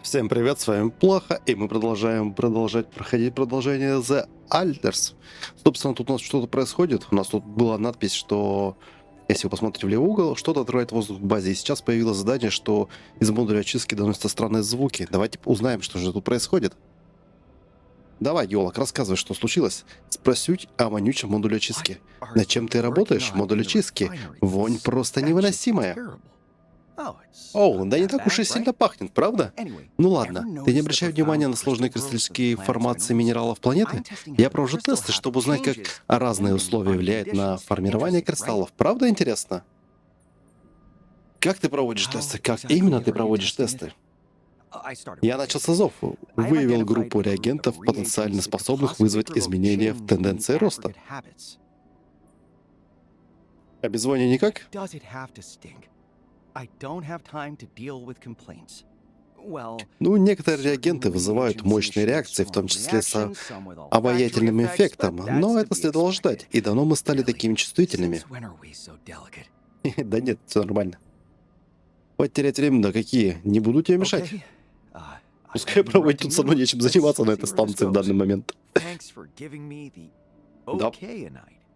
Всем привет, с вами Плохо, и мы продолжаем проходить продолжение The Alters. Собственно, тут у нас что-то происходит. У нас тут была надпись, что, если вы посмотрите в левый угол, что-то отрывает воздух в базе. И сейчас появилось задание, что из модуля очистки доносятся странные звуки. Давайте узнаем, что же тут происходит. Давай, геолог, рассказывай, что случилось. Спросить о вонючем модуле очистки. Над чем ты работаешь, модуль очистки? Вонь просто невыносимая. Оу, да не так уж и сильно пахнет, правда? Ну ладно, ты не обращай внимания на сложные кристаллические формации минералов планеты? Я провожу тесты, чтобы узнать, как разные условия влияют на формирование кристаллов. Правда интересно? Как ты проводишь тесты? Как именно ты проводишь тесты? Я начал с азов. Выявил группу реагентов, потенциально способных вызвать изменения в тенденции роста. А без вони никак? Ну, некоторые реагенты вызывают мощные реакции, в том числе с обаятельным эффектом, но это следовало ждать, и давно мы стали такими чувствительными. Да нет, все нормально. Потерять время, да какие? Не буду тебе мешать. Пускай проводит тут со мной нечем заниматься на этой станции в данный момент. Да,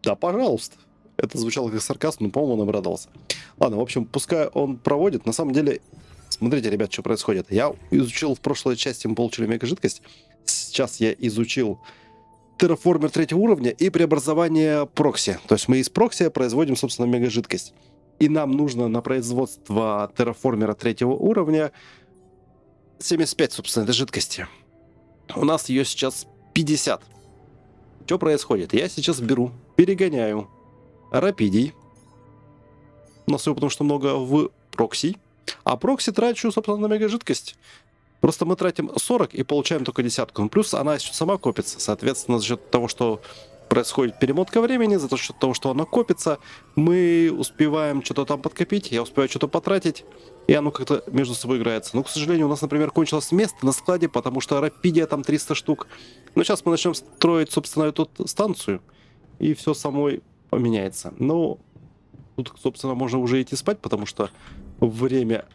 да, пожалуйста. Это звучало как сарказм, но, по-моему, он обрадовался. Ладно, в общем, пускай он проводит. На самом деле, смотрите, ребят, что происходит. Я изучил в прошлой части, мы получили мегажидкость. Сейчас я изучил терраформер третьего уровня и преобразование прокси. То есть мы из прокси производим, собственно, мегажидкость. И нам нужно на производство терраформера третьего уровня 75, собственно, этой жидкости. У нас ее сейчас 50. Что происходит? Я сейчас беру, перегоняю рапидий. У нас его потому что много в прокси. А прокси трачу, собственно, на мегажидкость. Просто мы тратим 40 и получаем только десятку. Ну, плюс она еще сама копится. Соответственно, за счет того, что происходит перемотка времени, за счет того, что она копится, мы успеваем что-то там подкопить, я успеваю что-то потратить, и оно как-то между собой играется. Но, к сожалению, у нас, например, кончилось место на складе, потому что рапидия там 300 штук. Но сейчас мы начнем строить, собственно, эту станцию, и все самой поменяется. Но тут, собственно, можно уже идти спать, потому что время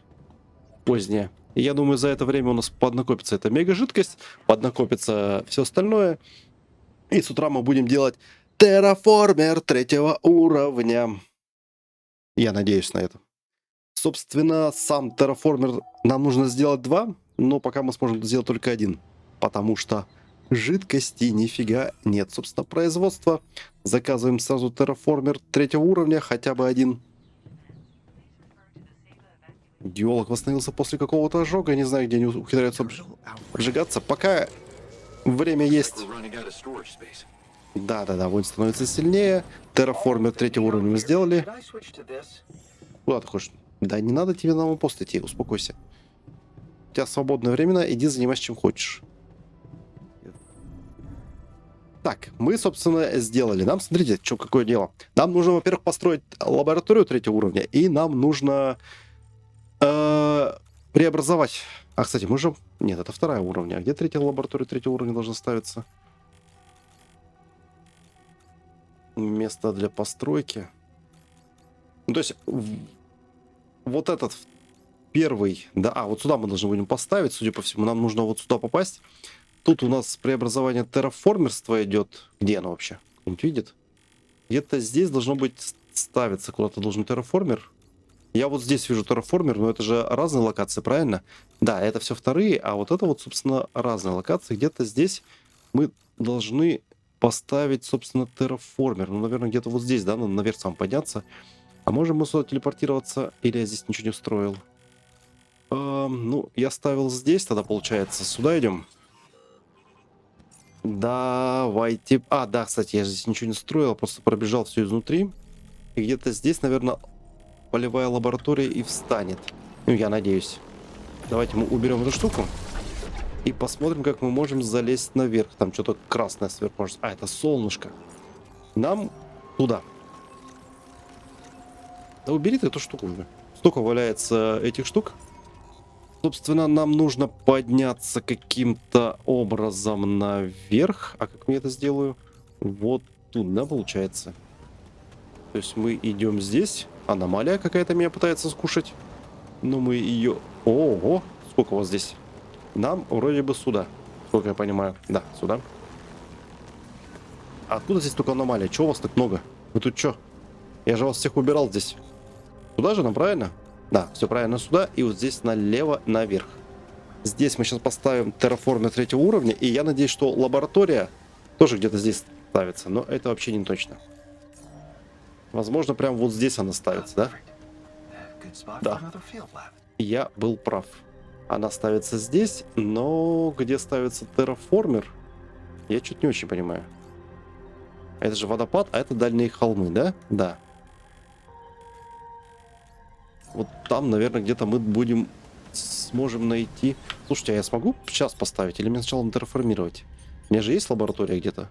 позднее. И я думаю, за это время у нас поднакопится эта мегажидкость, поднакопится все остальное. И с утра мы будем делать терраформер третьего уровня. Я надеюсь на это. Собственно, сам терраформер нам нужно сделать 2, но пока мы сможем сделать только 1. Потому что жидкости нифига нет. Собственно, производство. Заказываем сразу терраформер третьего уровня, хотя бы 1. Геолог восстановился после какого-то ожога. Не знаю, где они ухитряются обжигаться. Пока время есть. Да-да-да, вонь становится сильнее. Терраформер третьего уровня мы сделали. Куда ты хочешь? Да не надо тебе на пост идти, успокойся. У тебя свободное время, иди занимайся чем хочешь. Так, мы, собственно, сделали. Нам, смотрите, что какое дело. Нам нужно, во-первых, построить лабораторию третьего уровня, и нам нужно преобразовать. А, кстати, мы же... Нет, это вторая уровня. А где третья лаборатория третьего уровня должна ставиться? Место для постройки. Ну, то есть, вот этот первый, да, вот сюда мы должны будем поставить, судя по всему, нам нужно вот сюда попасть. Тут у нас преобразование терраформерства идет. Где оно вообще? Кто-нибудь видит? Где-то здесь должно быть ставиться, куда-то должен терраформер. Я вот здесь вижу терраформер, но это же разные локации, правильно? Да, это все вторые, а вот это вот, собственно, разные локации. Где-то здесь мы должны поставить, собственно, терраформер. Ну, наверное, где-то вот здесь, да, надо наверх сам подняться. А можем мы сюда телепортироваться? Или я здесь ничего не строил? Ну, я ставил здесь, тогда получается. Сюда идем. Давайте... А, да, кстати, я здесь ничего не строил, просто пробежал все изнутри. И где-то здесь, наверное, полевая лаборатория и встанет. Ну, я надеюсь. Давайте мы уберем эту штуку. И посмотрим, как мы можем залезть наверх. Там что-то красное сверху может... А, это солнышко. Нам туда. Да убери ты эту штуку уже. Столько валяется этих штук. Собственно, нам нужно подняться каким-то образом наверх. А как я это сделаю? Вот тут, да, получается? То есть мы идем здесь. Аномалия какая-то меня пытается скушать. Но мы ее... Ого! Сколько у вас здесь? Нам вроде бы сюда, сколько я понимаю. Да, сюда. А откуда здесь только аномалия? Чего у вас так много? Вы тут что? Я же вас всех убирал здесь. Сюда же нам, правильно? Да, все правильно, сюда. И вот здесь налево, наверх. Здесь мы сейчас поставим терраформер 3-го уровня. И я надеюсь, что лаборатория тоже где-то здесь ставится. Но это вообще не точно. Возможно, прям вот здесь она ставится, да? Да. Я был прав. Она ставится здесь, но где ставится терраформер, я чуть не очень понимаю. Это же водопад, а это дальние холмы, да? Да. Вот там, наверное, где-то мы сможем найти... Слушайте, а я смогу сейчас поставить или мне сначала терраформировать? У меня же есть лаборатория где-то?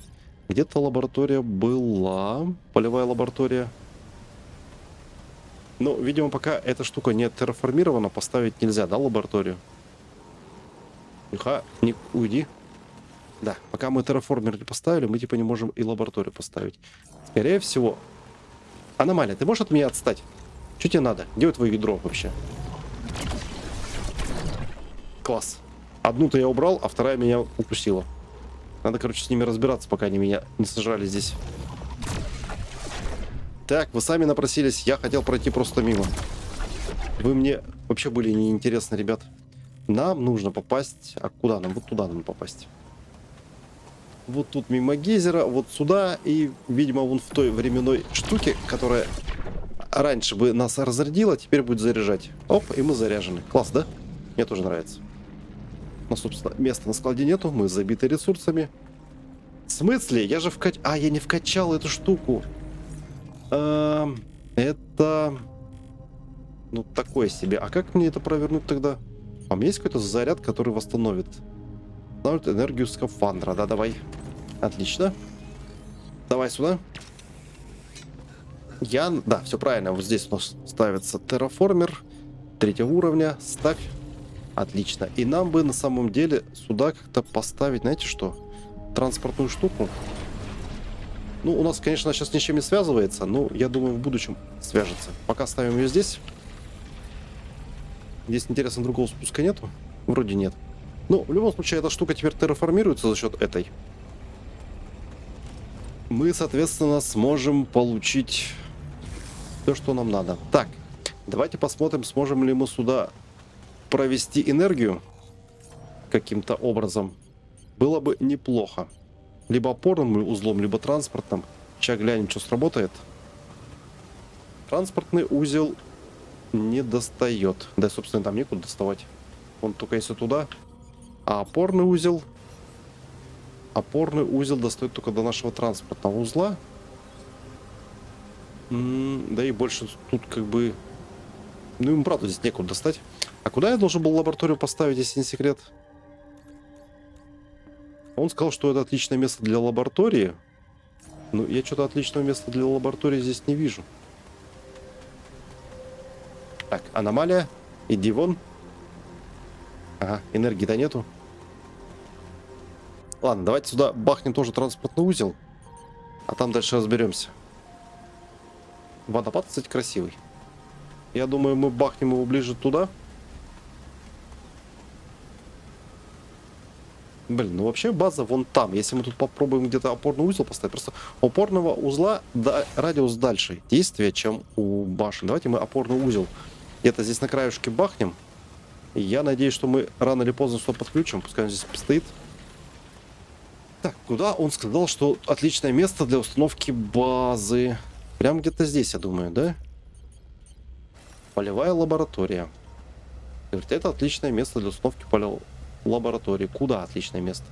Где-то лаборатория была, полевая лаборатория. Но, видимо, пока эта штука не терраформирована, поставить нельзя, да, лабораторию? Тихо, не уйди. Да, пока мы терраформер не поставили, мы типа не можем и лабораторию поставить. Скорее всего... Аномалия, ты можешь от меня отстать? Что тебе надо? Где твое ядро вообще? Класс. Одну-то я убрал, а вторая меня укусила. Надо, короче, с ними разбираться, пока они меня не сожрали здесь. Так, вы сами напросились. Я хотел пройти просто мимо. Вы мне вообще были неинтересны, ребят. Нам нужно попасть... А куда нам? Вот туда нам попасть. Вот тут мимо гейзера, вот сюда. И, видимо, вон в той временной штуке, которая раньше бы нас разрядила, теперь будет заряжать. Оп, и мы заряжены. Класс, да? Мне тоже нравится. Но, собственно, места на складе нету. Мы забиты ресурсами. В смысле? Я же А, я не вкачал эту штуку. Это... Ну, такое себе. А как мне это провернуть тогда? А у меня есть какой-то заряд, который восстановит энергию скафандра. Да, давай. Отлично. Давай сюда. Да, все правильно. Вот здесь у нас ставится терраформер 3-го уровня. Ставь. Отлично. И нам бы на самом деле сюда как-то поставить, знаете что? Транспортную штуку. Ну, у нас, конечно, сейчас ничем не связывается, но я думаю, в будущем свяжется. Пока ставим ее здесь. Здесь, интересно, другого спуска нету? Вроде нет. Ну, в любом случае, эта штука теперь терраформируется за счет этой. Мы, соответственно, сможем получить все, что нам надо. Так, давайте посмотрим, сможем ли мы сюда провести энергию каким-то образом. Было бы неплохо. Либо опорным узлом, либо транспортным. Сейчас глянем, что сработает. Транспортный узел не достает. Да, собственно, там некуда доставать. Он только если туда. А опорный узел... Опорный узел достает только до нашего транспортного узла. Да и больше тут как бы... Ну, им правда здесь некуда достать. А куда я должен был лабораторию поставить, если не секрет? Он сказал, что это отличное место для лаборатории. Но я что-то отличного места для лаборатории здесь не вижу. Так, аномалия. Иди вон. Ага, энергии-то нету. Ладно, давайте сюда бахнем тоже транспортный узел. А там дальше разберемся. Водопад, кстати, красивый. Я думаю, мы бахнем его ближе туда. Блин, ну вообще база вон там. Если мы тут попробуем где-то опорный узел поставить. Просто у опорного узла радиус дальше действия, чем у башен. Давайте мы опорный узел где-то здесь на краюшке бахнем. И я надеюсь, что мы рано или поздно сюда подключим. Пускай он здесь постоит. Так, куда он сказал, что отличное место для установки базы? Прям где-то здесь, я думаю, да? Полевая лаборатория. Говорит, это отличное место для установки полевой лаборатории. Куда отличное место?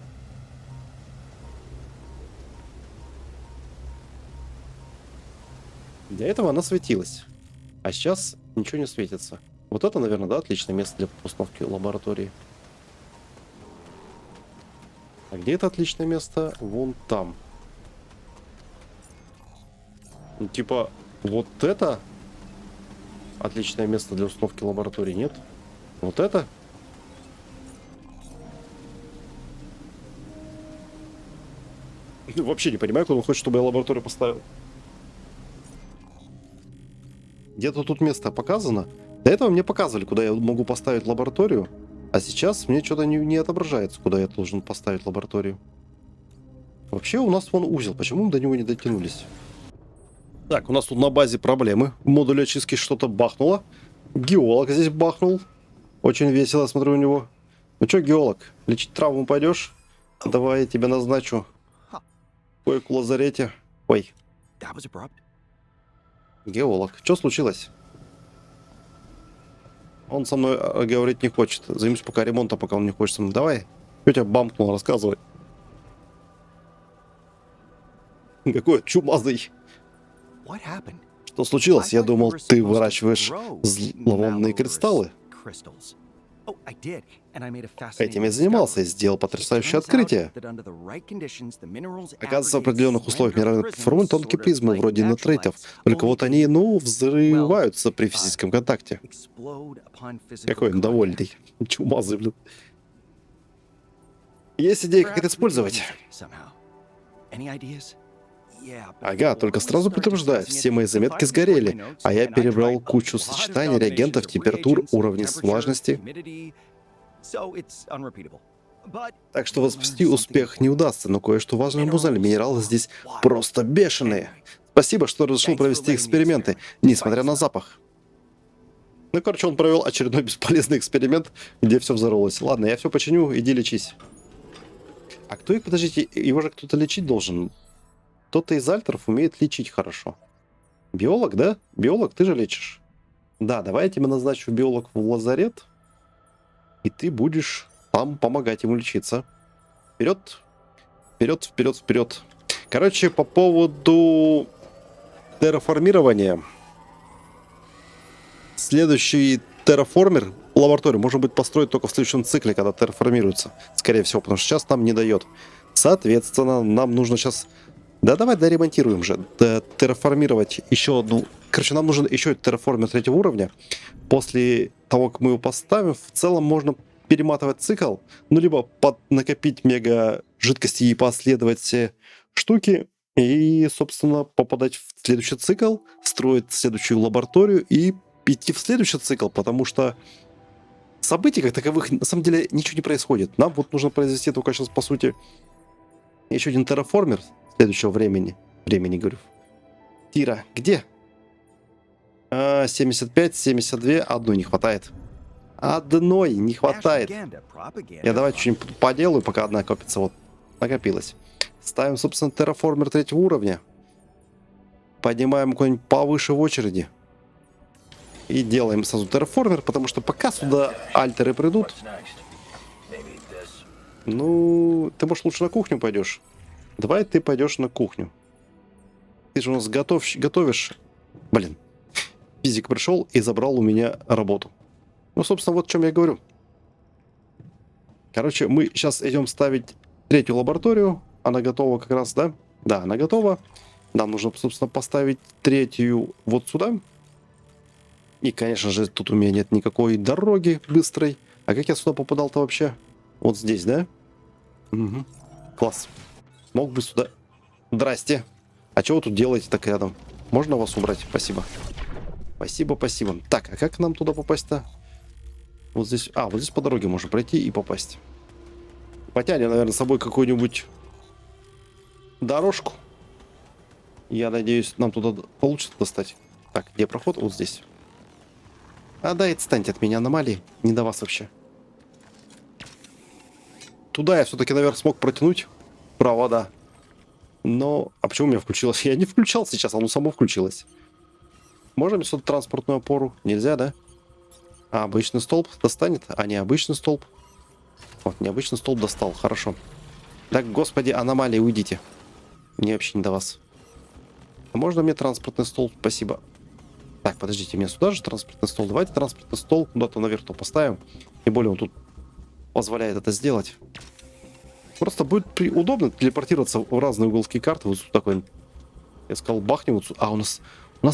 Для этого она светилась. А сейчас ничего не светится. Вот это, наверное, да, отличное место для установки лаборатории. А где это отличное место? Вон там. Ну, типа, вот это отличное место для установки лаборатории, нет? Вот это? Вообще не понимаю, куда он хочет, чтобы я лабораторию поставил. Где-то тут место показано. До этого мне показывали, куда я могу поставить лабораторию. А сейчас мне что-то не отображается, куда я должен поставить лабораторию. Вообще у нас вон узел. Почему мы до него не дотянулись? Так, у нас тут на базе проблемы. В модуле очистки что-то бахнуло. Геолог здесь бахнул. Очень весело, смотрю у него. Ну что, геолог, лечить травму пойдешь? Давай я тебя назначу. Койку в лазарете. Ой. Геолог, что случилось? Он со мной говорить не хочет. Займусь пока ремонтом, пока он не хочет со мной. Давай. Что тебя бамкнул, рассказывай. Какой чумазый. Что случилось? Я думал, ты выращиваешь зловонные кристаллы. Этим я занимался и сделал потрясающее открытие. Оказывается, в определенных условиях мировых формуют тонкие призмы вроде нетрейтов. Только вот они, взрываются при физическом контакте. Какой он довольный. Чумазый, блин. Есть идея, как это использовать? Ага, только сразу предупреждаю, все мои заметки сгорели, а я перебрал кучу сочетаний реагентов, температур, уровней влажности. Так что воспроизвести успех не удастся, но кое-что важное мы узнали. Минералы здесь просто бешеные. Спасибо, что разрешил провести эксперименты, несмотря на запах. Ну, короче, он провел очередной бесполезный эксперимент, где все взорвалось. Ладно, я все починю, иди лечись. А кто их, подождите, его же кто-то лечить должен? Кто-то из альтеров умеет лечить хорошо. Биолог, да? Биолог, ты же лечишь. Да, давай я тебя назначу биолог в лазарет. И ты будешь там помогать ему лечиться. Вперед. Вперед, вперед, вперед. Короче, по поводу терраформирования. Следующий терраформер, лабораторию, может быть построить только в следующем цикле, когда терраформируется. Скорее всего, потому что сейчас нам не дает. Соответственно, нам нужно сейчас... Да давай доремонтируем же. Терраформировать еще одну... Короче, нам нужен еще терраформер третьего уровня. После того, как мы его поставим, в целом можно перематывать цикл. Ну, либо накопить мега жидкости и последовать все штуки. И, собственно, попадать в следующий цикл, строить следующую лабораторию и идти в следующий цикл. Потому что событий как таковых, на самом деле, ничего не происходит. Нам вот нужно произвести только сейчас, по сути, еще один терраформер следующего времени. Говорю. Тира, где? 75, 72, одной не хватает. Одной не хватает. Я давайте что-нибудь поделаю, пока одна копится. Вот, накопилась. Ставим, собственно, терраформер третьего уровня. Поднимаем какой-нибудь повыше в очереди. И делаем сразу терраформер, потому что пока сюда альтеры придут... Ну, ты, может, лучше на кухню пойдешь? Давай ты пойдешь на кухню. Ты же у нас готовишь... Блин. Физик пришел и забрал у меня работу. Ну, собственно, вот о чем я говорю. Короче, мы сейчас идем ставить третью лабораторию. Она готова как раз, да? Да, она готова. Нам нужно, собственно, поставить третью вот сюда. И, конечно же, тут у меня нет никакой дороги быстрой. А как я сюда попадал-то вообще? Вот здесь, да? Угу. Класс. Мог бы сюда... Здрасте. А что вы тут делаете так рядом? Можно вас убрать? Спасибо. Спасибо, спасибо. Так, а как нам туда попасть-то? Вот здесь... А, вот здесь по дороге можно пройти и попасть. Потянем, наверное, с собой какую-нибудь дорожку. Я надеюсь, нам туда получится достать. Так, где проход? Вот здесь. А да, отстаньте от меня, аномалии. Не до вас вообще. Туда я все-таки, наверное, смог протянуть провода. Но... А почему у меня включилось? Я не включал сейчас, оно само включилось. Можно мне сюда транспортную опору? Нельзя, да? А, обычный столб достанет? А, необычный столб. Вот, необычный столб достал, хорошо. Так, господи, аномалии, уйдите. Мне вообще не до вас. А можно мне транспортный столб? Спасибо. Так, подождите, мне сюда же транспортный стол. Давайте транспортный стол куда-то наверх-то поставим. Тем более он тут позволяет это сделать. Просто будет удобно телепортироваться в разные уголки карты. Вот такой, я сказал, бахнем. Вот, а у нас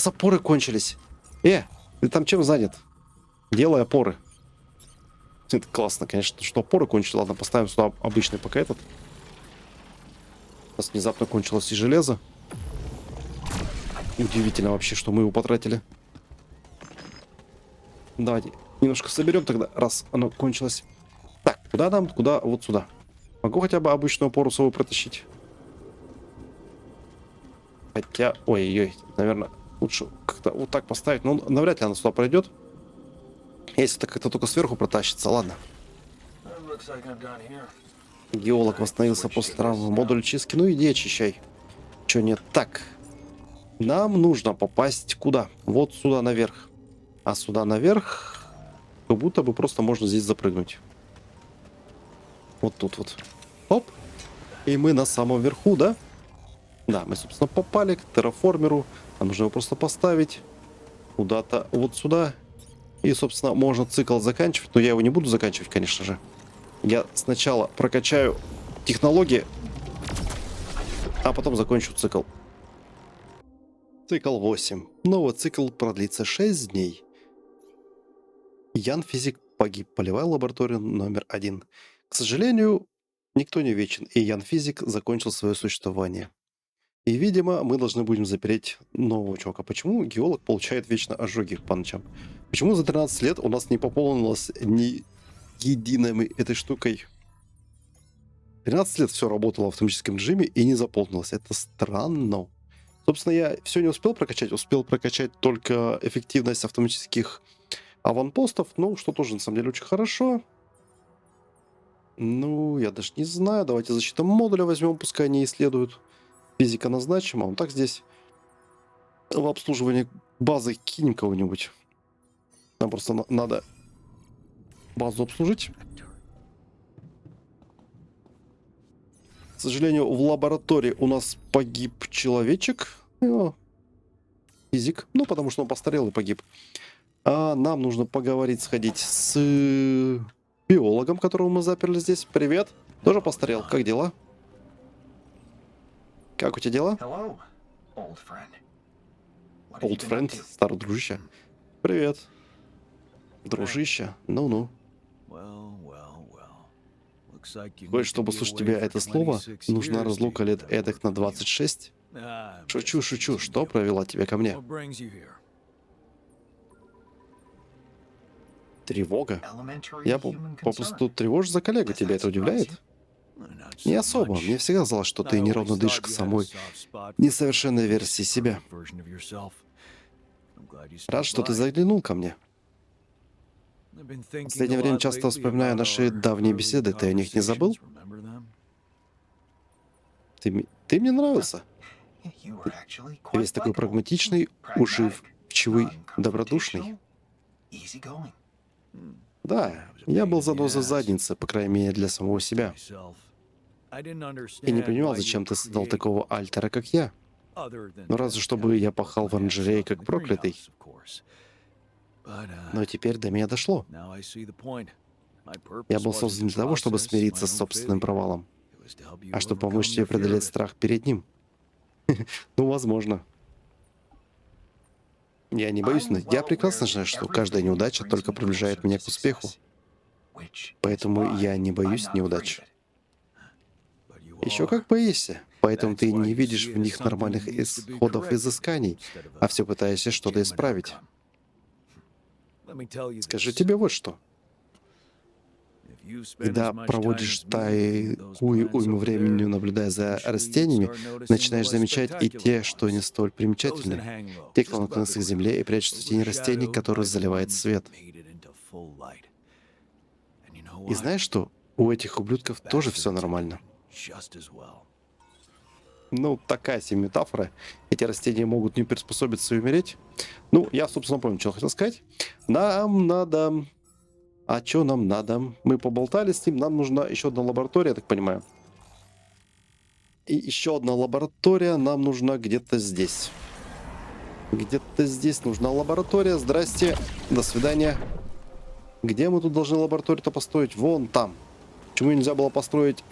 опоры кончились. Ты там чем занят? Делай опоры. Это классно, конечно, что опоры кончились. Ладно, поставим сюда обычный пока этот. У нас внезапно кончилось и железо. Удивительно вообще, что мы его потратили. Давайте немножко соберем тогда, раз оно кончилось. Так, куда нам? Куда? Вот сюда. Могу хотя бы обычную опору свою протащить? Хотя, ой-ой, наверное, лучше как-то вот так поставить. Ну, навряд ли она сюда пройдет. Если это как-то только сверху протащится, ладно. Геолог восстановился после травмы. Модуль чистки. Ну иди очищай. Че нет? Так. Нам нужно попасть куда? Вот сюда наверх. А сюда наверх как будто бы просто можно здесь запрыгнуть. Вот тут вот. Оп. И мы на самом верху, да? Да, мы, собственно, попали к терраформеру. Нам нужно его просто поставить куда-то вот сюда. И, собственно, можно цикл заканчивать. Но я его не буду заканчивать, конечно же. Я сначала прокачаю технологии, а потом закончу цикл. Цикл 8. Новый цикл продлится 6 дней. Ян Физик погиб. Полевая лаборатория номер 1. К сожалению, никто не вечен, и Ян Физик закончил свое существование. И, видимо, мы должны будем запереть нового чувака. Почему геолог получает вечно ожоги по ночам? Почему за 13 лет у нас не пополнилось ни единой этой штукой? 13 лет все работало в автоматическом режиме и не заполнилось. Это странно. Собственно, я все не успел прокачать. Успел прокачать только эффективность автоматических аванпостов. Ну, что тоже, на самом деле, очень хорошо. Ну, я даже не знаю. Давайте защиту модуля возьмем, пускай они исследуют. Физика назначим, а он так здесь в обслуживании базы кинем кого-нибудь. Нам просто надо базу обслужить. К сожалению, в лаборатории у нас погиб человечек. Физик. Ну, потому что он постарел и погиб. А нам нужно поговорить, сходить с биологом, которого мы заперли здесь. Привет. Тоже постарел. Как дела? Как у тебя дела? Old friend, старый дружище. Привет. Дружище. Ну-ну. Хочешь, чтобы слушать тебя это слово, нужна разлука лет эдак на 26? Шучу, шучу. Что провела тебя ко мне? Тревога? Я попросту тревожусь за коллегу. Тебя это удивляет? Не особо. Мне всегда казалось, что ты неровно дышишь к самой несовершенной версии себя. Рад, что ты заглянул ко мне. В последнее время часто вспоминаю наши давние беседы. Ты о них не забыл? Ты мне нравился. Ты весь такой прагматичный, уживчивый, добродушный. Да, я был занозой в заднице, по крайней мере, для самого себя. И не понимал, зачем ты создал такого альтера, как я. Ну, разве чтобы я пахал в оранжерее, как проклятый. Но теперь до меня дошло. Я был создан для того, чтобы смириться с собственным провалом. А чтобы помочь тебе преодолеть страх перед ним. Ну, возможно. Я не боюсь, но я прекрасно знаю, что каждая неудача только приближает меня к успеху. Поэтому я не боюсь неудач. Еще как боишься. Поэтому ты не видишь в них нормальных исходов изысканий, а все пытаешься что-то исправить. Скажи тебе вот что. Когда проводишь такую уйму времени, наблюдая за растениями, начинаешь замечать и те, что не столь примечательны. Те, кто наклонился к земле и прячется в тени растений, которые заливает свет. И знаешь что? У этих ублюдков тоже все нормально. Ну, такая себе метафора. Эти растения могут не приспособиться и умереть. Ну, я, собственно, помню, что хотел сказать. Нам надо... А что нам надо? Мы поболтали с ним. Нам нужна еще одна лаборатория, я так понимаю. И еще одна лаборатория нам нужна где-то здесь. Где-то здесь нужна лаборатория. Здрасте. До свидания. Где мы тут должны лабораторию-то построить? Вон там. Почему нельзя было построить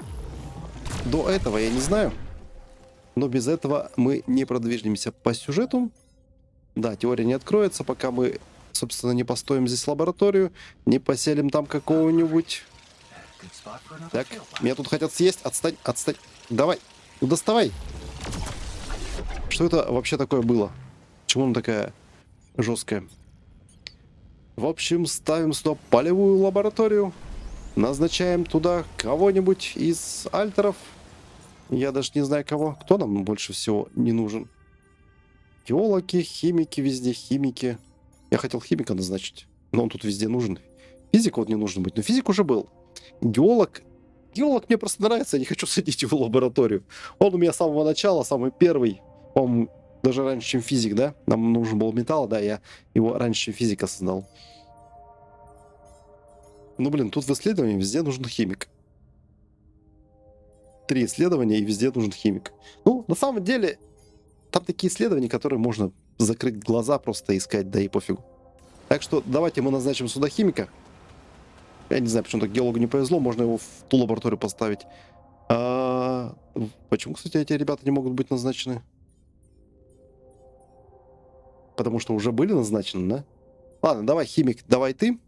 до этого, я не знаю. Но без этого мы не продвижемся по сюжету. Да, теория не откроется, пока мы, собственно, не построим здесь лабораторию, не поселим там какого-нибудь. Так, меня тут хотят съесть. Отстань, отстань. Давай, доставай. Что это вообще такое было? Почему она такая жесткая? В общем, ставим сюда полевую лабораторию. Назначаем туда кого-нибудь из альтеров. Я даже не знаю кого. Кто нам больше всего не нужен? Геологи, химики везде, химики. Я хотел химика назначить, но он тут везде нужен. Физик вот не нужен быть, но физик уже был. Геолог. Геолог мне просто нравится, я не хочу садить его в лабораторию. Он у меня с самого начала, самый первый. Он даже раньше, чем физик, да? Нам нужен был металл, да, я его раньше, чем физика создал. Ну, блин, тут в исследовании везде нужен химик. 3 исследования, и везде нужен химик. Ну, на самом деле, там такие исследования, которые можно закрыть глаза, просто искать, да и пофигу. Так что давайте мы назначим сюда химика. Я не знаю, почему так геологу не повезло, можно его в ту лабораторию поставить. Почему, кстати, эти ребята не могут быть назначены? Потому что уже были назначены, да? Ладно, давай, химик, давай ты.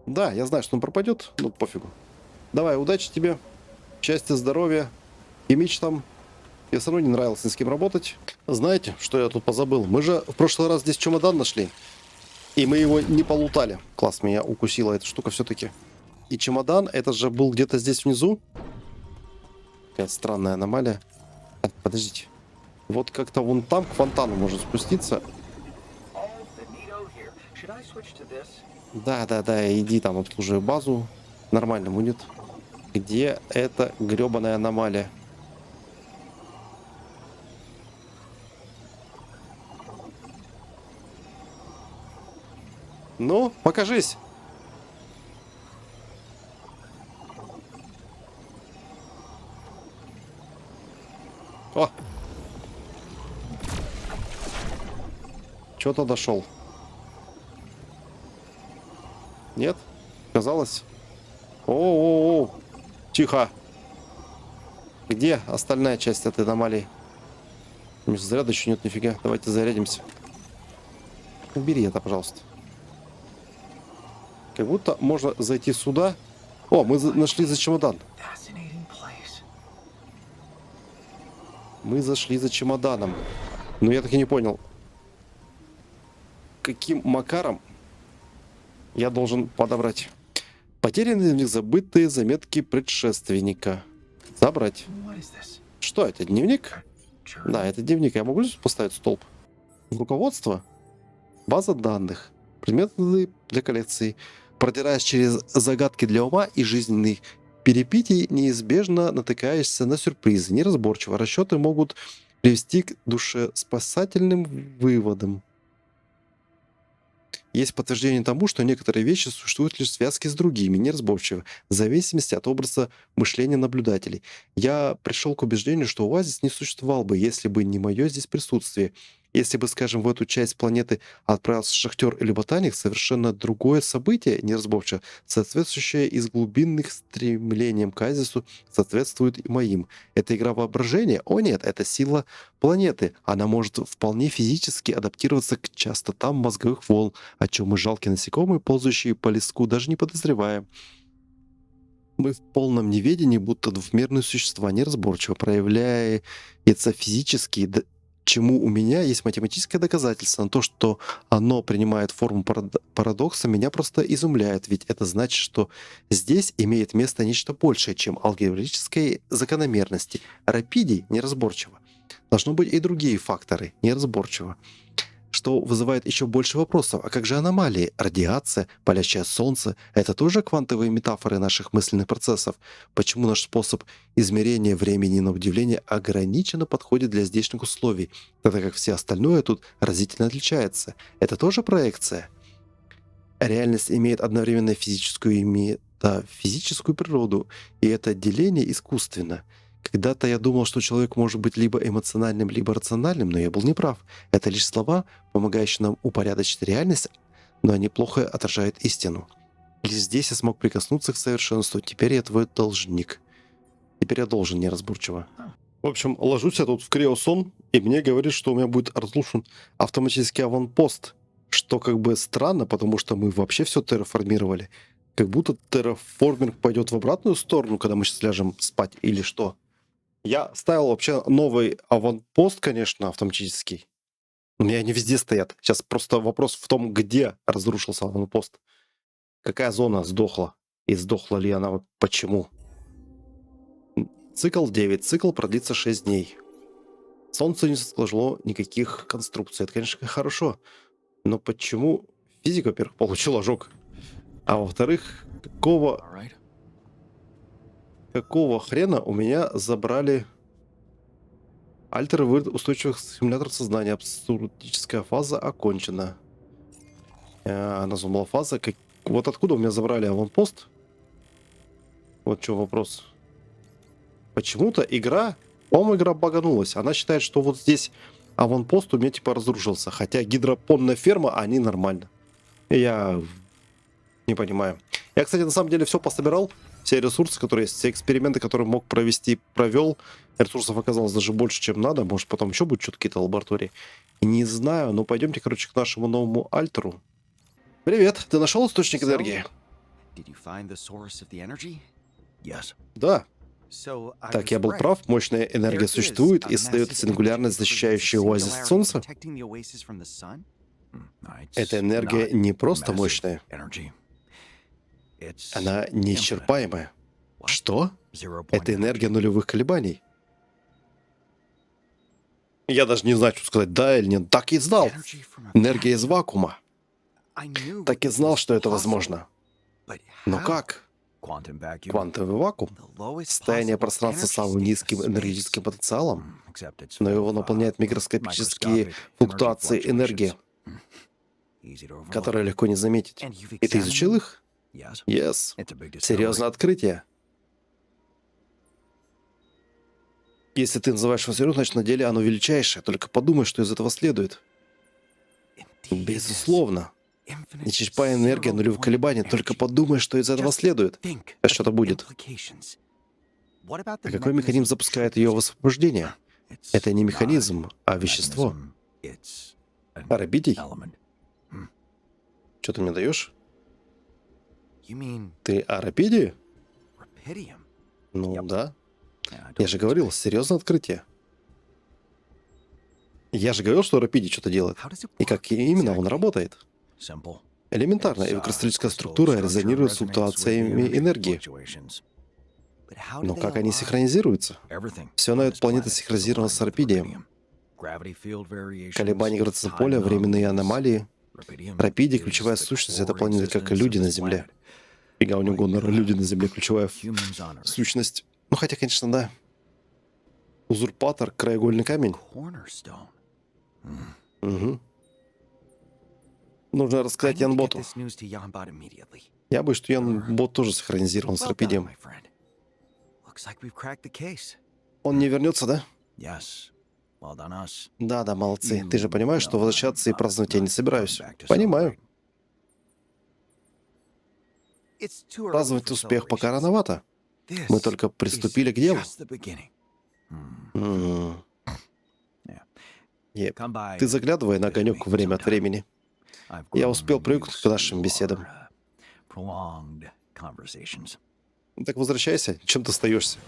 Да, я знаю, что он пропадет, ну пофигу. Давай, удачи тебе, счастья, здоровья, химич там. Мне все равно не нравилось ни с кем работать. Знаете, что я тут позабыл? Мы же в прошлый раз здесь чемодан нашли. И мы его не полутали. Класс, меня укусила эта штука все-таки. И чемодан, это же был где-то здесь внизу. Какая странная аномалия. Так, подождите. Вот как-то вон там к фонтану можно спуститься. Да, иди там обслуживай базу. Нормально будет. Где эта гребаная аномалия? Ну, покажись. О! Что-то дошел. Нет? Казалось? О-о-о! Тихо! Где остальная часть этой аномалии? Заряда еще нет, нифига. Давайте зарядимся. Убери это, пожалуйста. Как будто можно зайти сюда. О, мы нашли за чемодан. Мы зашли за чемоданом. Но я так и не понял, каким макаром я должен подобрать. Потерянные в них забытые заметки предшественника. Забрать. Что это, дневник? Да, это дневник. Я могу здесь поставить столб? Руководство? База данных. Предметы для коллекции. Продираясь через загадки для ума и жизненных перипетий, неизбежно натыкаешься на сюрпризы. Неразборчиво. Расчеты могут привести к душеспасательным выводам. Есть подтверждение тому, что некоторые вещи существуют лишь в связке с другими, неразборчиво, в зависимости от образа мышления наблюдателей. Я пришел к убеждению, что оазис не существовал бы, если бы не мое здесь присутствие. Если бы, скажем, в эту часть планеты отправился шахтер или ботаник, совершенно другое событие, неразборчиво, соответствующее из глубинных стремлениям к оазису, соответствует и моим. Это игра воображения? О нет, это сила планеты. Она может вполне физически адаптироваться к частотам мозговых волн, о чем мы, жалкие насекомые, ползающие по леску, даже не подозреваем. Мы в полном неведении, будто двухмерные существа, неразборчиво проявляется физически, чему у меня есть математическое доказательство. Но то, что оно принимает форму парадокса, меня просто изумляет, ведь это значит, что здесь имеет место нечто большее, чем алгебраические закономерности. Рапидий неразборчиво. Должно быть и другие факторы неразборчиво, что вызывает еще больше вопросов. А как же аномалии? Радиация, палящее солнце — это тоже квантовые метафоры наших мысленных процессов? Почему наш способ измерения времени, на удивление, ограниченно подходит для здешних условий, тогда как все остальное тут разительно отличается? Это тоже проекция? Реальность имеет одновременно физическую и метафизическую природу, и это отделение искусственно. Когда-то я думал, что человек может быть либо эмоциональным, либо рациональным, но я был неправ. Это лишь слова, помогающие нам упорядочить реальность, но они плохо отражают истину. Лишь здесь я смог прикоснуться к совершенству. Теперь я твой должник. Теперь я должен неразборчиво. В общем, ложусь я тут в криосон, и мне говорит, что у меня будет разрушен автоматический аванпост. Что как бы странно, потому что мы вообще все терраформировали. Как будто терраформинг пойдет в обратную сторону, когда мы сейчас ляжем спать, или что? Я ставил вообще новый аванпост, конечно, автоматический. У меня они везде стоят. Сейчас просто вопрос в том, где разрушился аванпост. Какая зона сдохла? И сдохла ли она? Вот почему? Цикл 9. Цикл продлится 6 дней. Солнце не сложило никаких конструкций. Это, конечно, хорошо. Но почему физик, во-первых, получил ожог? А во-вторых, какого хрена у меня забрали альтеры устойчивых симуляторов сознания? Абсурдическая фаза окончена. Назвала фаза. Вот откуда у меня забрали аванпост? Вот в чем вопрос. Почему-то игра, по-моему, игра баганулась. Она считает, что вот здесь аванпост у меня типа разрушился. Хотя гидропонная ферма, они нормально. Я не понимаю. Я, кстати, на самом деле все пособирал. Все ресурсы, которые есть, все эксперименты, которые мог провести, провел. Ресурсов оказалось даже больше, чем надо. Может, потом еще будут что-то какие-то лаборатории. Не знаю, но пойдемте, короче, к нашему новому альтеру. Привет, ты нашел источник энергии? Да. Так, я был прав, мощная энергия существует и создает сингулярность, защищающая оазис Солнца. Эта энергия не просто мощная, она неисчерпаемая. Что? Это энергия нулевых колебаний. Я даже не знаю, что сказать, да или нет. Так и знал. Энергия из вакуума. Так и знал, что это возможно. Но как? Квантовый вакуум — состояние пространства с самым низким энергетическим потенциалом, но его наполняют микроскопические флуктуации энергии, которые легко не заметить. И ты изучил их? Yes. Серьезное открытие. Если ты называешь его серьезным, значит, на деле оно величайшее. Только подумай, что из этого следует. Безусловно. Неисчерпаемая энергия нулевых колебаний. Только подумай, что из этого следует. А что-то будет. А какой механизм запускает ее высвобождение? Это не механизм, а вещество. Арабидий? Что ты мне даешь? Ты арапидий? Ну да. Я же говорил, серьезное открытие. Я же говорил, что арапидий что-то делает. И как именно он работает? Элементарно, его кристаллическая структура резонирует с флуктуациями энергии. Но как они синхронизируются? Все на этой планете синхронизировано с арапидием. Колебания гравитационного поля, временные аномалии. Арапидий — ключевая сущность этой планеты, как и люди на Земле. Фига у него люди на Земле — ключевая сущность. Ну, хотя, конечно, да. Узурпатор, краеугольный камень. Угу. Нужно рассказать Янботу. Я боюсь, что Янбот тоже синхронизирован с арапидием. Он не вернется, да? Да, молодцы. Ты же понимаешь, что возвращаться и праздновать я не собираюсь. Понимаю. Праздновать успех пока рановато. Мы только приступили к делу. Ты заглядывай на огонек время от времени. Я успел привыкнуть к нашим беседам. Так возвращайся. Чем ты остаешься?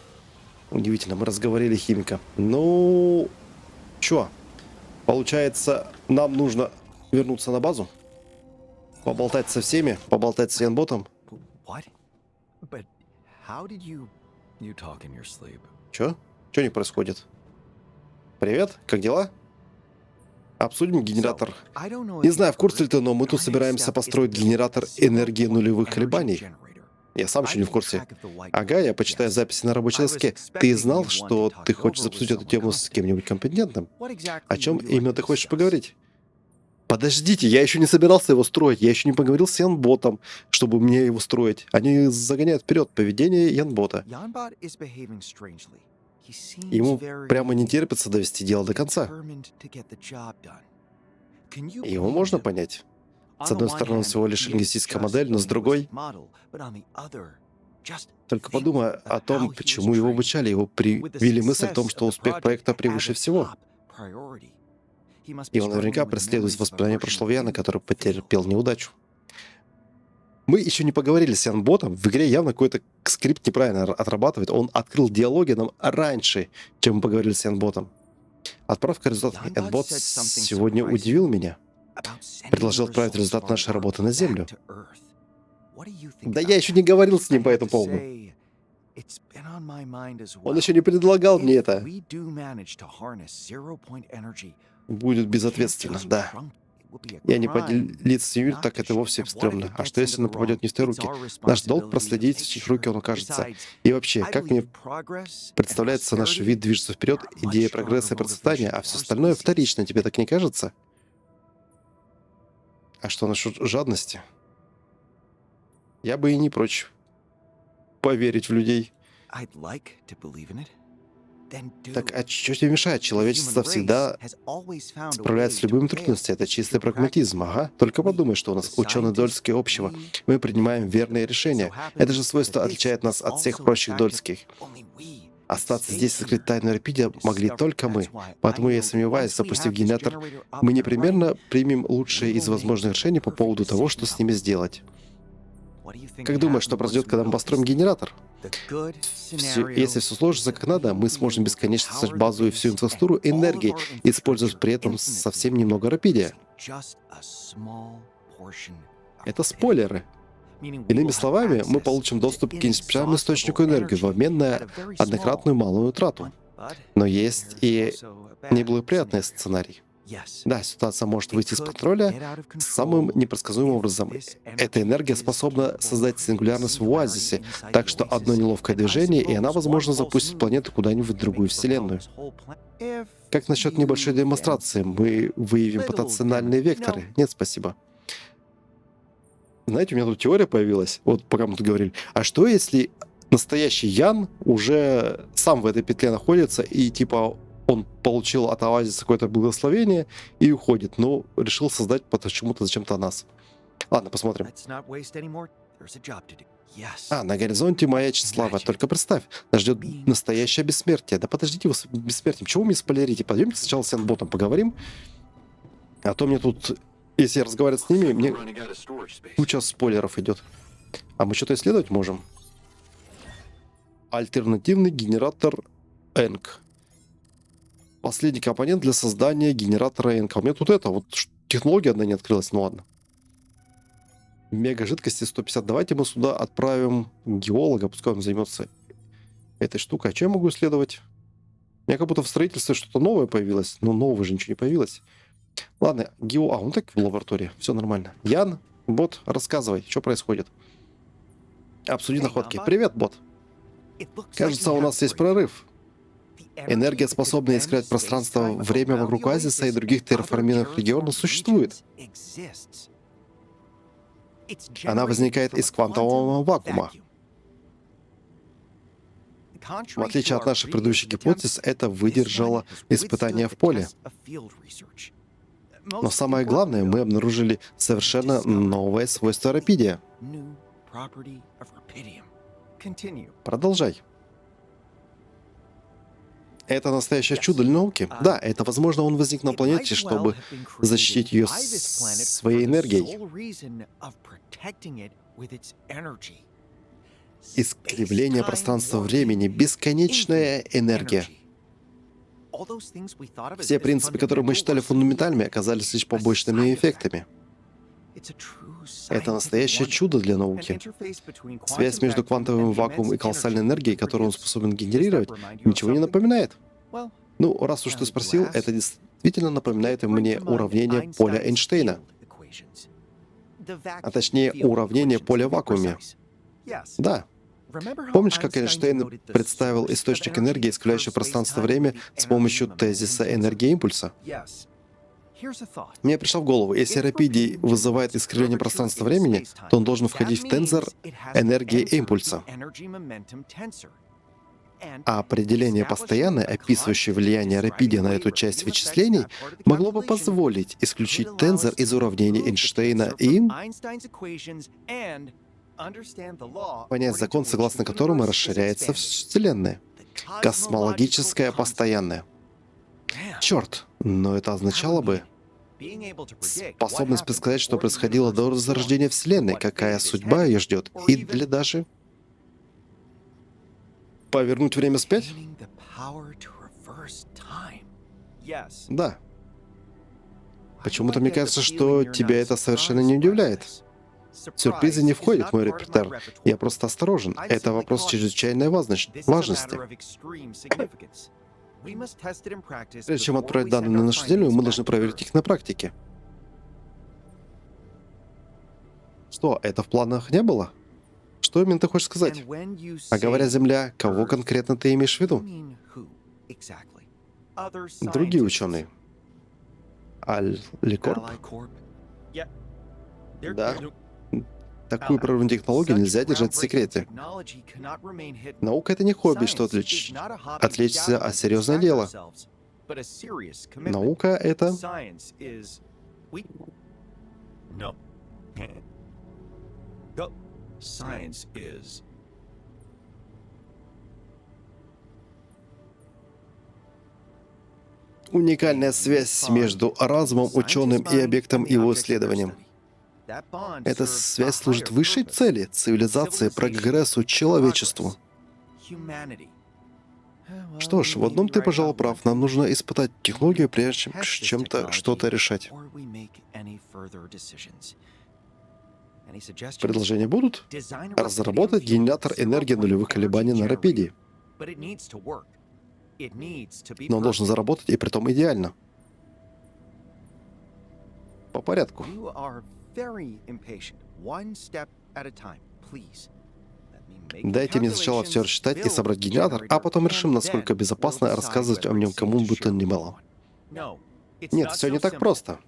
Удивительно, мы разговорили химика. Ну, чё? Получается, нам нужно вернуться на базу? Поболтать со всеми? Поболтать с Янботом? Чё? Чё не происходит? Привет, как дела? Обсудим генератор. Не знаю, в курсе ли ты, но мы тут собираемся построить генератор энергии нулевых колебаний. Я сам еще не в курсе. Ага, я почитаю записи на рабочей доске. Ты знал, что ты хочешь обсудить эту тему с кем-нибудь компетентным? О чем именно ты хочешь поговорить? Подождите, я еще не собирался его строить. Я еще не поговорил с Янботом, чтобы мне его строить. Они загоняют вперед поведение Янбота. Ему прямо не терпится довести дело до конца. Его можно понять. С одной стороны, он всего лишь лингвистическая модель, но с другой... Только подумай о том, почему его обучали. Его привели мысль о том, что успех проекта превыше всего. И он наверняка преследует воспоминания прошлого Яна, который потерпел неудачу. Мы еще не поговорили с Янботом. В игре явно какой-то скрипт неправильно отрабатывает. Он открыл диалоги нам раньше, чем мы поговорили с Янботом. Отправка результатов. Янбот сегодня удивил меня. Предложил отправить результат нашей работы на Землю. Да я еще не говорил с ним по этому поводу. Он еще не предлагал мне это. Будет безответственно, да. Я не поделиться с ними, так это вовсе стрёмно. А что если он попадет не в те руки? Наш долг проследить, в чьих руки он окажется. И вообще, как мне представляется, наш вид движется вперед, идея прогресса и процветания, а все остальное вторично, тебе так не кажется? А что насчет жадности? Я бы и не прочь поверить в людей. Так, а что тебе мешает? Человечество всегда справляется с любыми трудностями. Это чистый прагматизм, ага. Только подумай, что у нас ученые дольские общего. Мы принимаем верные решения. Это же свойство отличает нас от всех прочих дольских. Остаться здесь и скрыть тайну Рапидия могли только мы. Поэтому я сомневаюсь, запустив генератор, мы непременно примем лучшее из возможных решений по поводу того, что с ними сделать. Как думаешь, что произойдет, когда мы построим генератор? Если все сложится как надо, мы сможем бесконечно создать базу и всю инфраструктуру энергии, используя при этом совсем немного Рапидия. Это спойлеры. Иными словами, мы получим доступ к неспециальному источнику энергии в обмен на однократную малую утрату. Но есть и неблагоприятный сценарий. Да, ситуация может выйти из-под контроля самым непредсказуемым образом. Эта энергия способна создать сингулярность в оазисе, так что одно неловкое движение, и она, возможно, запустит планету куда-нибудь в другую вселенную. Как насчет небольшой демонстрации? Мы выявим потенциальные векторы. Нет, спасибо. Знаете, у меня тут теория появилась, вот пока мы тут говорили. А что если настоящий Ян уже сам в этой петле находится и типа он получил от оазиса какое-то благословение и уходит, но решил создать почему-то зачем-то нас. Ладно, посмотрим. На горизонте маячит слава. Только представь, нас ждет настоящее бессмертие. Да подождите вы с бессмертием. Чего вы мне спойлерите? Пойдемте сначала с Энботом поговорим. А то мне тут, если я разговариваю с ними, мне куча спойлеров идет. А мы что-то исследовать можем? Альтернативный генератор Энк. Последний компонент для создания генератора Энка. У меня тут это, вот технология одна не открылась, ну ладно. Мега жидкости 150. Давайте мы сюда отправим геолога, пускай он займется этой штукой. А чем я могу исследовать? У меня как будто в строительстве что-то новое появилось. Но нового же ничего не появилось. Ладно, он так в лаборатории. Все нормально. Ян, бот, рассказывай, что происходит. Обсуди находки. Привет, бот. Кажется, у нас есть прорыв. Энергия, способная искать пространство, время вокруг оазиса и других терраформированных регионов, существует. Она возникает из квантового вакуума. В отличие от наших предыдущих гипотез, это выдержало испытания в поле. Но самое главное, мы обнаружили совершенно новое свойство Рапидия. Продолжай. Это настоящее чудо для науки. Да, это возможно, он возник на планете, чтобы защитить ее своей энергией. Искривление пространства-времени, бесконечная энергия. Все принципы, которые мы считали фундаментальными, оказались лишь побочными эффектами. Это настоящее чудо для науки. Связь между квантовым вакуумом и колоссальной энергией, которую он способен генерировать, ничего не напоминает. Ну, раз уж ты спросил, это действительно напоминает мне уравнение поля Эйнштейна. А точнее, уравнение поля в вакууме. Да. Помнишь, как Эйнштейн представил источник энергии, искривляющий пространство-время с помощью тезиса энергии импульса? Мне пришло в голову, если Рапидий вызывает искривление пространства-времени, то он должен входить в тензор энергии импульса. А определение постоянное, описывающее влияние Рапидия на эту часть вычислений, могло бы позволить исключить тензор из уравнений Эйнштейна и понять закон, согласно которому расширяется Вселенная. Космологическое постоянное. Черт, но это означало бы способность предсказать, что происходило до зарождения Вселенной, какая судьба ее ждет, и для даже повернуть время вспять? Да. Почему-то мне кажется, что тебя это совершенно не удивляет. Сюрпризы не входят в мой репертуар. Я просто осторожен. Это вопрос чрезвычайной важности. Прежде чем отправить данные на нашу Землю, мы должны проверить их на практике. Что, это в планах не было? Что именно ты хочешь сказать? А говоря Земля, кого конкретно ты имеешь в виду? Другие ученые. Аль-Ликорп? Да. Такую прорывную технологию нельзя держать в секрете. Наука — это не хобби, что отвлечься от серьезное дело. Наука — это... уникальная связь между разумом, ученым и объектом его исследованием. Эта связь служит высшей цели — цивилизации, прогрессу, человечеству. Что ж, в одном ты, пожалуй, прав. Нам нужно испытать технологию, прежде чем что-то решать. Предложения будут? Разработать генератор энергии нулевых колебаний на Рапиде. Но он должен заработать, и притом идеально. По порядку. Дайте мне сначала все рассчитать и собрать генератор, а потом решим, насколько безопасно рассказывать о нем кому бы то ни было. Нет, все не так просто.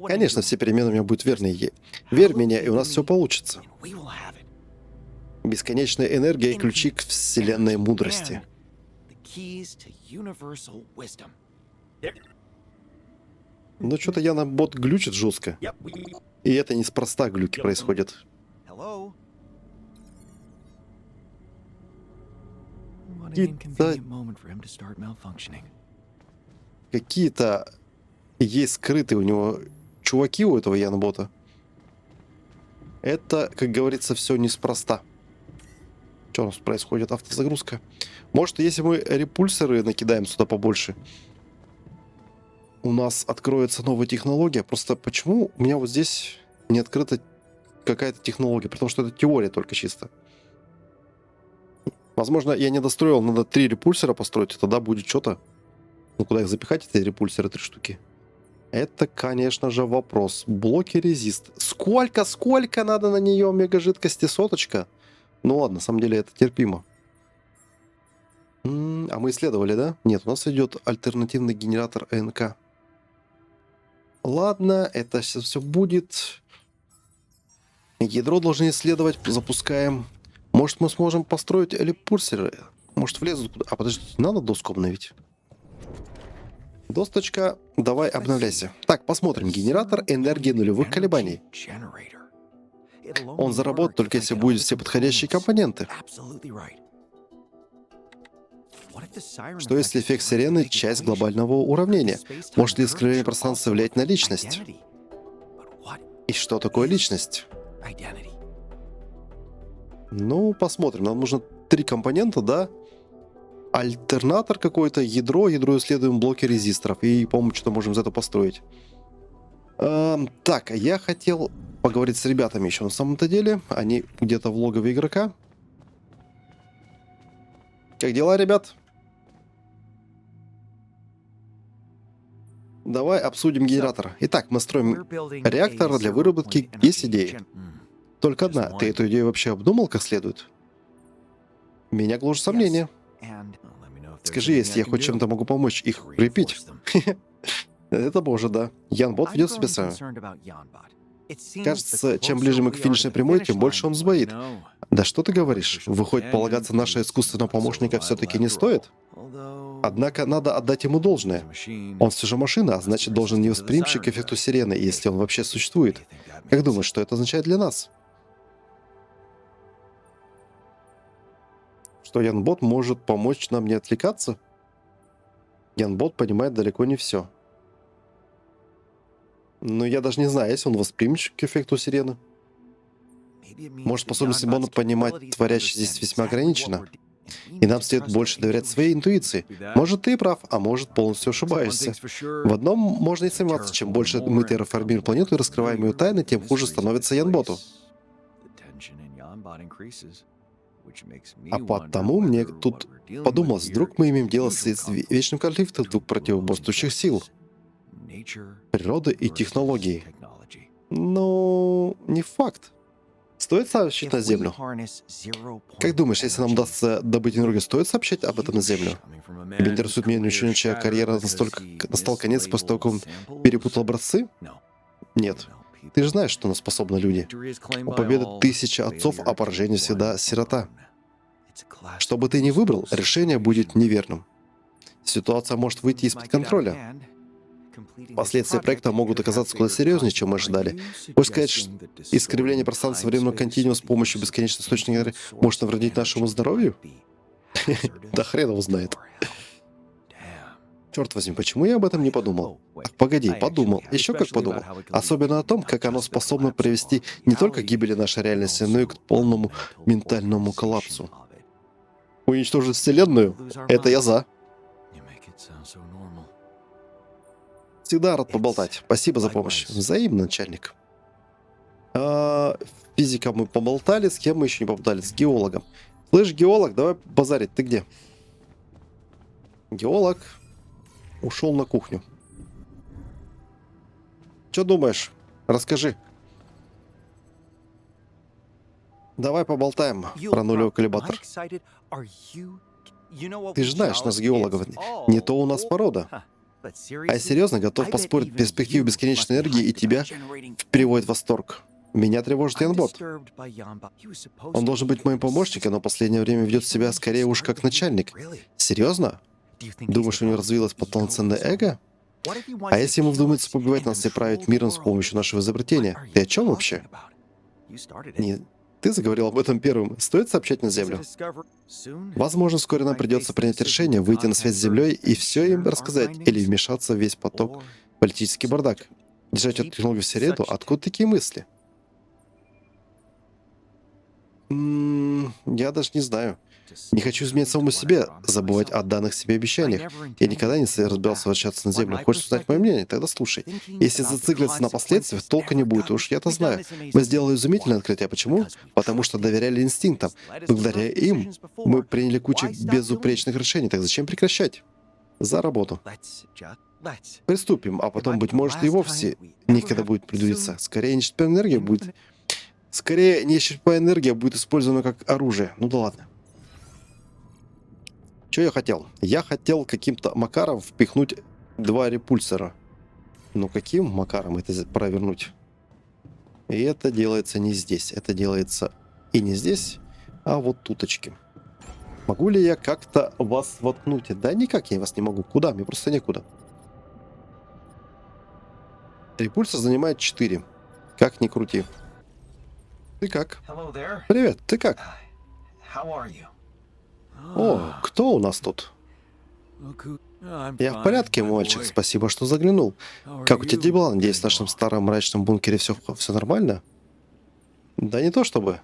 Конечно, все перемены у меня будут верные. Верь в меня, и у нас все получится. Бесконечная энергия и ключи к вселенной мудрости. Но что-то Яна-бот глючит жестко. И это неспроста глюки происходят. Какие-то есть скрытые у него чуваки у этого Яна-бота. Это, как говорится, все неспроста. Что у нас происходит? Автозагрузка. Может, если мы репульсоры накидаем сюда побольше, у нас откроется новая технология. Просто почему у меня вот здесь не открыта какая-то технология? Потому что это теория только чисто. Возможно, я не достроил, надо 3 репульсора построить, и тогда будет что-то. Ну, куда их запихать, эти репульсоры, 3 штуки? Это, конечно же, вопрос. Блоки резист. Сколько надо на нее мегажидкости? 100? Ну ладно, на самом деле это терпимо. А мы исследовали, да? Нет, у нас идет альтернативный генератор АНК. Ладно, это сейчас все будет. Ядро должны исследовать. Запускаем. Может, мы сможем построить репульсоры? Может, влезут куда? А подождите, надо доску обновить? Досточка, давай обновляйся. Так, посмотрим. Генератор энергии нулевых колебаний. Он заработает только если будут все подходящие компоненты. Что если эффект сирены — часть глобального уравнения? Может ли искривление пространства влиять на личность? И что такое личность? Ну, посмотрим. Нам нужно 3 компонента, да? Альтернатор какой-то, ядро исследуем, блоки резисторов. И, по-моему, что-то можем из этого построить. Так, я хотел поговорить с ребятами еще на самом-то деле. Они где-то в логове игрока. Как дела, ребят? Давай обсудим генератор. Итак, мы строим реактор для выработки. Есть идеи? Только одна. Ты эту идею вообще обдумал как следует? Меня гложет сомнение. Скажи, если я хоть чем-то могу помочь их укрепить. Это боже, да. Ян-бот ведет себя сам. Кажется, чем ближе мы к финишной прямой, тем больше он сбоит. Да что ты говоришь? Выходит, полагаться на нашего искусственного помощника все-таки не стоит? Однако надо отдать ему должное. Он все же машина, а значит должен невосприимчив к эффекту сирены, если он вообще существует. Как думаешь, что это означает для нас? Что Ян-бот может помочь нам не отвлекаться? Ян-бот понимает далеко не все. Но я даже не знаю, если он восприимчив к эффекту сирены. Может, способность Бонда понимать творящее здесь весьма ограничена. И нам следует больше доверять своей интуиции. Может, ты и прав, а может, полностью ошибаешься. В одном можно и сомневаться. Чем больше мы терраформируем планету и раскрываем ее тайны, тем хуже становится Янботу. А потому мне тут подумалось, вдруг мы имеем дело с вечным конфликтом двух противоборствующих сил. Природы и технологии. Но не факт. Стоит сообщить на Землю? Как думаешь, если нам удастся добыть энергию, стоит сообщать об этом на Землю? Тебя интересует мнение ученого, чья карьера настал конец после того, как он перепутал образцы? Нет. Ты же знаешь, что на способны люди. У победы 1000 отцов, а поражение всегда сирота. Что бы ты ни выбрал, решение будет неверным. Ситуация может выйти из-под контроля. Последствия проекта могут оказаться куда серьезнее, чем мы ожидали. Хочешь сказать, что искривление пространства-временного континуума с помощью бесконечного источника энергии может навредить нашему здоровью? Да хрен его знает. Черт возьми, почему я об этом не подумал? Ах, погоди, подумал. Еще как подумал. Особенно о том, как оно способно привести не только к гибели нашей реальности, но и к полному ментальному коллапсу. Уничтожить Вселенную? Это я за. Всегда рад поболтать. Спасибо за помощь. Взаимно, начальник. Физиком мы поболтали, с кем мы еще не поболтали? С геологом. Слышь, геолог, давай базарить. Ты где? Геолог ушел на кухню. Что думаешь? Расскажи. Давай поболтаем про нулевой коллибатор. Ты же знаешь нас, геологов, не то у нас порода. А я серьезно готов поспорить, перспективу бесконечной энергии и тебя приводит в восторг. Меня тревожит Янбот. Он должен быть моим помощником, но в последнее время ведет себя скорее уж как начальник. Серьезно? Думаешь, у него развилось полноценное эго? А если ему вдумается побивать нас и править миром с помощью нашего изобретения? Ты о чем вообще? Не, ты заговорил об этом первым. Стоит сообщать на Землю? Возможно, вскоре нам придется принять решение, выйти на связь с Землей и все им рассказать, или вмешаться в весь поток политический бардак. Держать эту технологию в среду? Откуда такие мысли? Я даже не знаю. Не хочу изменять самому себе, забывать о данных себе обещаниях. Я никогда не собирался возвращаться на Землю. Хочешь узнать мое мнение? Тогда слушай. Если зацикливаться на последствиях, толка не будет, уж я-то знаю. Мы сделали изумительное открытие. Почему? Потому что доверяли инстинктам. Благодаря им мы приняли кучу безупречных решений. Так зачем прекращать? За работу. Приступим, а потом, быть может, и вовсе некогда будет предвидеться. Скорее, неисчерпаемая энергия будет... Скорее, неисчерпаемая энергия будет использована как оружие. Ну да ладно. Что я хотел? Я хотел каким-то макаром впихнуть 2 репульсора. Но каким макаром это провернуть? И это делается не здесь. Это делается и не здесь, а вот туточки. Могу ли я как-то вас воткнуть? Да никак я вас не могу. Куда? Мне просто некуда. Репульсор занимает 4. Как ни крути. Ты как? Привет, ты как? О, кто у нас тут? Я в порядке, мальчик, спасибо, что заглянул. Как у тебя дела? Надеюсь, в нашем старом мрачном бункере все нормально? Да не то чтобы.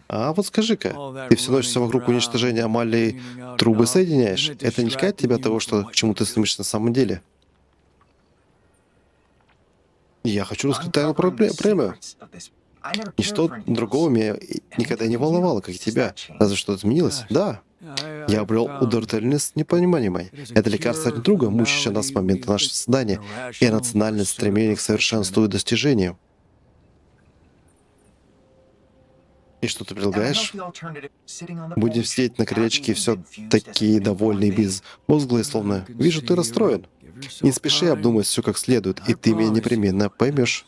А вот скажи-ка, ты всю ночь все вокруг уничтожения Амалии трубы соединяешь? Это не лишает тебя того, что, к чему ты стремишься на самом деле? Я хочу раскрыть тайну проблемы. Ничто другого меня никогда не волновало, как и тебя. Разве что изменилось? Да. Я обрел удовлетворенность непониманием. Это лекарство от друга, мучащее нас с момента нашего создания, и национальное стремление к совершенству и достижению. И что ты предлагаешь? Будем сидеть на крылечке, все такие довольные, безмозглые, словно «Вижу, ты расстроен». Не спеши обдумать все как следует, и ты меня непременно поймешь.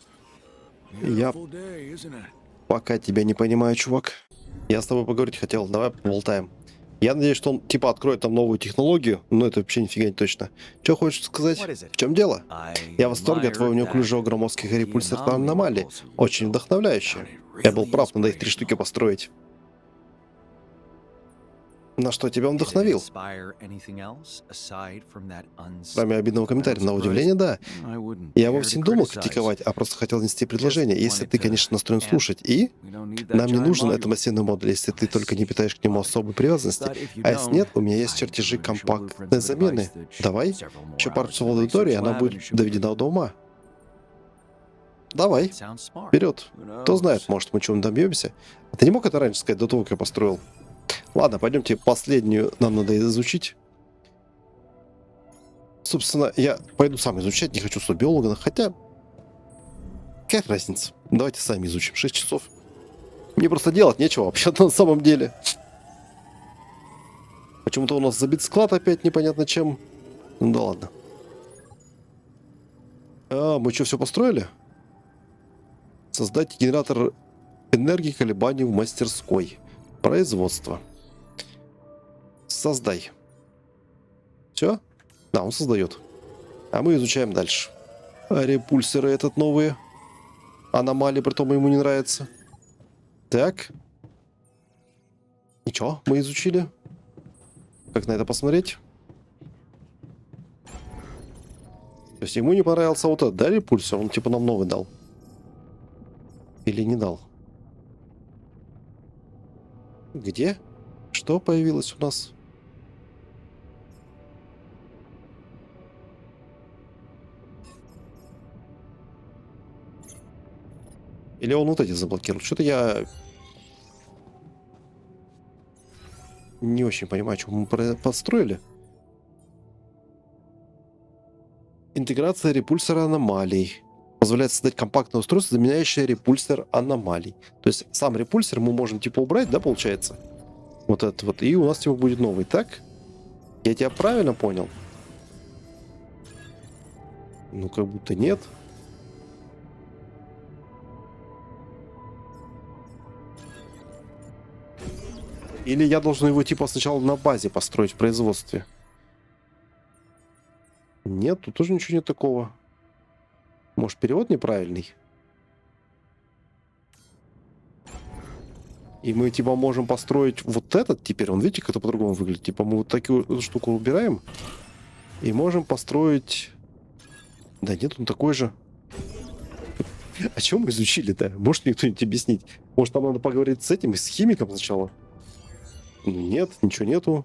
Я пока тебя не понимаю, чувак. Я с тобой поговорить хотел, давай поболтаем. Я надеюсь, что он типа откроет там новую технологию, но это вообще нифига не точно. Что хочешь сказать? В чем дело? Я в восторге от твоего неуклюжего громоздких репульсоров аномалий. Очень вдохновляюще. Я был прав, надо их 3 штуки построить. На что тебя он Did it вдохновил? inspire anything else aside from that Кроме обидного комментария, на удивление, да. I wouldn't Я dare вовсе to не думал criticize. критиковать, а просто хотел нести Just предложение. Если wanted ты, to конечно, настроен amp. слушать. И We don't need that нам не giant нужен этот module. массивный модуль, если ты только не питаешь к нему особой привязанности. But if you А если don't, нет, у меня есть I чертежи drew initial компактной blueprints of a замены. device that should Давай. take several more Еще пару hours часов in в the аудитории, research она lab, and it будет should be доведена good. до ума. Давай. Sounds smart. Вперед. Who Кто знает, knows? может, мы чего-нибудь добьемся. А ты не мог это раньше сказать, до того, как я построил? Ладно, пойдемте последнюю нам надо изучить. Собственно, я пойду сам изучать, не хочу с биолога, хотя... Какая разница? Давайте сами изучим. 6 часов. Мне просто делать нечего вообще-то на самом деле. Почему-то у нас забит склад опять непонятно чем. Ну да ладно. А, мы что, все построили? Создать генератор энергии колебаний в мастерской. Производство. Создай. Все? Да, он создает. А мы изучаем дальше. А репульсеры этот новые. Аномалии, притом ему не нравится. Так. Ничего, мы изучили. Как на это посмотреть? То есть ему не понравился вот этот, да, репульсер? Он типа нам новый дал. Или не дал? Где? Что появилось у нас? Или он вот эти заблокировал? Что-то я не очень понимаю, что мы построили. Интеграция репульсора аномалий. Позволяет создать компактное устройство, заменяющее репульсор аномалий. То есть сам репульсор мы можем типа убрать, да, получается? Вот этот вот. И у нас типа будет новый. Так? Я тебя правильно понял? Ну, как будто нет. Или я должен его типа сначала на базе построить в производстве? Нет, тут тоже ничего нет такого. Может, перевод неправильный? И мы типа можем построить вот этот теперь. Он, видите, как это по-другому выглядит? Типа мы вот такую штуку убираем. И можем построить... Да нет, он такой же. А чем мы изучили-то? Может мне кто-нибудь объяснить? Может нам надо поговорить с этим, с химиком сначала? Ну, нет, ничего нету.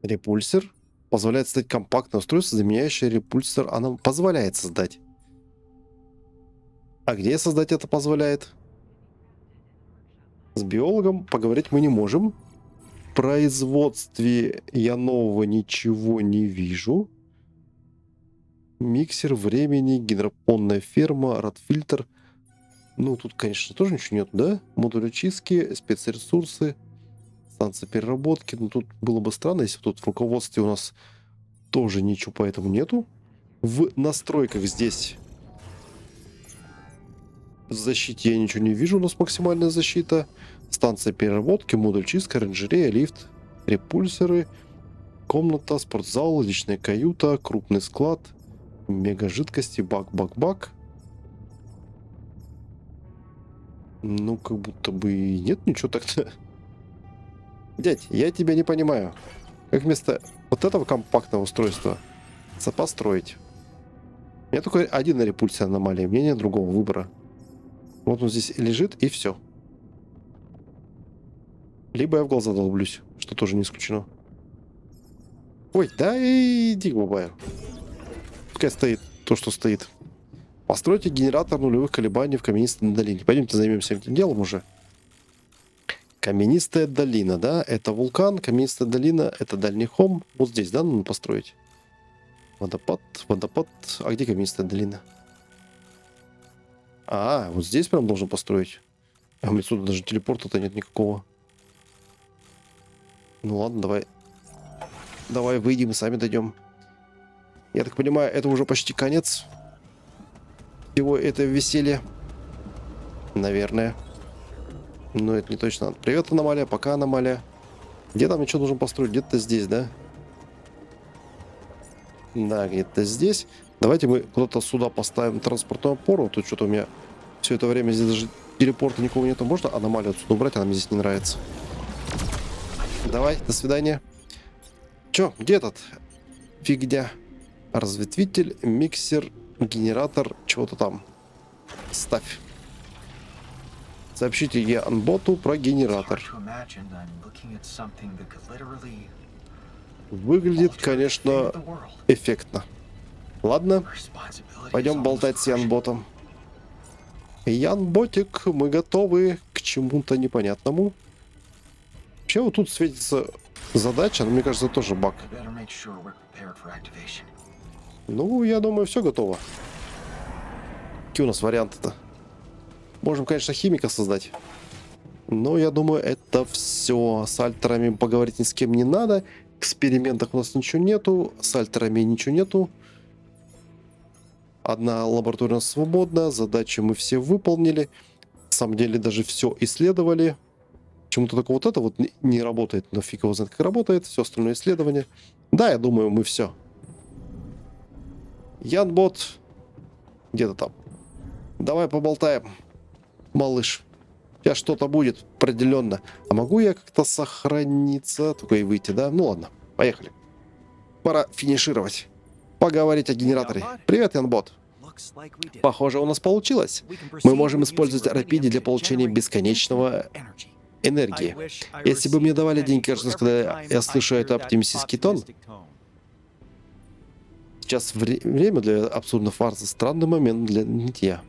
Репульсор позволяет создать компактное устройство, заменяющее репульсор. Она позволяет создать. А где создать это позволяет? С биологом поговорить мы не можем. В производстве я нового ничего не вижу. Миксер времени, гидропонная ферма, радфильтр. Ну, тут, конечно, тоже ничего нет, да? Модуль очистки, спецресурсы, станция переработки. Ну, тут было бы странно, если тут в руководстве у нас тоже ничего поэтому нету. В настройках здесь в защите я ничего не вижу. У нас максимальная защита. Станция переработки, модуль чистка, оранжерея, лифт, репульсеры, комната, спортзал, личная каюта, крупный склад, мега жидкости, бак. Ну, как будто бы и нет ничего так-то. Дядь, я тебя не понимаю. Как вместо вот этого компактного устройства построить? У меня только один на репульсе аномалии, у меня нет другого выбора. Вот он здесь лежит, и все. Либо я в глаза долблюсь, что тоже не исключено. Ой, да иди, бабая. Пускай стоит то, что стоит. Постройте генератор нулевых колебаний в каменистой долине. Пойдемте займемся этим делом уже. Каменистая долина, да? Это вулкан, каменистая долина, это дальний холм. Вот здесь, да, надо построить? Водопад. А где каменистая долина? А, вот здесь прям должен построить. А у меня отсюда даже телепорта-то нет никакого. Ну ладно, давай. Давай выйдем и сами дойдем. Я так понимаю, это уже почти конец всего этого веселья. Наверное. Но это не точно. Привет, аномалия. Пока, аномалия. Где там ничего нужно построить? Где-то здесь, да? Да, где-то здесь. Давайте мы куда-то сюда поставим транспортную опору. Тут что-то у меня Все это время здесь даже телепорта никого нету. Можно аномалию отсюда убрать? Она мне здесь не нравится. Давай, до свидания. Чё, где этот? Фигня. Разветвитель, миксер, генератор, чего-то там. Ставь. Сообщите Янботу про генератор. Выглядит, конечно, эффектно. Ладно, пойдем болтать с Янботом. Янботик, мы готовы к чему-то непонятному. Вообще вот тут светится задача, но мне кажется, тоже баг. Ну, я думаю, все готово. Какие у нас варианты-то? Можем, конечно, химика создать. Но я думаю, это все. С альтерами поговорить ни с кем не надо. Экспериментов у нас ничего нету. С альтерами ничего нету. Одна лаборатория свободна. Задачи мы все выполнили. На самом деле даже все исследовали. Почему-то только вот это вот не работает. Но фиг его знает, как работает. Все остальное исследование. Да, я думаю, мы все. Янбот. Где-то там. Давай поболтаем, малыш. Сейчас что-то будет определенно. А могу я как-то сохраниться? Только и выйти, да? Ну ладно, поехали. Пора финишировать. Поговорить о генераторе. Привет, Янбот. Похоже, у нас получилось. Мы можем использовать Рапиди для получения бесконечного энергии. Если бы мне давали деньги каждый раз, когда я слышу это оптимистический тон. Сейчас время для абсурдной фарса. Странный момент для нытья.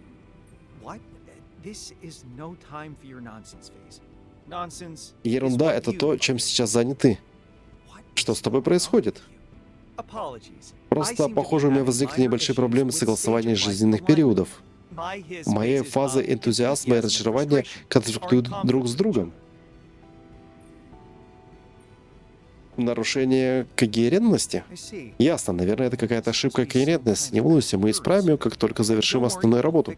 Ерунда — это то, чем сейчас заняты. Что с тобой происходит? Просто, похоже, у меня возникли небольшие проблемы с согласованием жизненных периодов. Мои фазы энтузиазма и разочарования конфликтуют друг с другом. Нарушение когерентности? Ясно, наверное, это какая-то ошибка когерентности. Не волнуйся, мы исправим ее, как только завершим основную работу.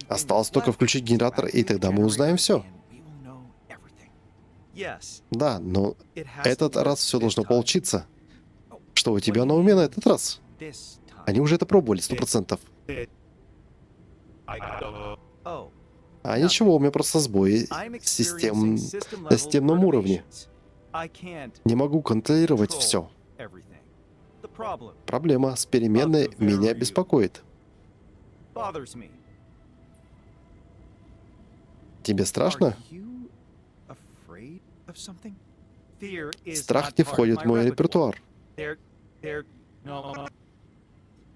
Осталось только включить генератор, и тогда мы узнаем все. Да, но этот раз все должно получиться. Что у тебя на уме на этот раз? Они уже это пробовали, 100%. А ничего, у меня просто сбои на системном уровне. Не могу контролировать все. Проблема с переменной меня беспокоит. Тебе страшно? Страх не входит в мой репертуар.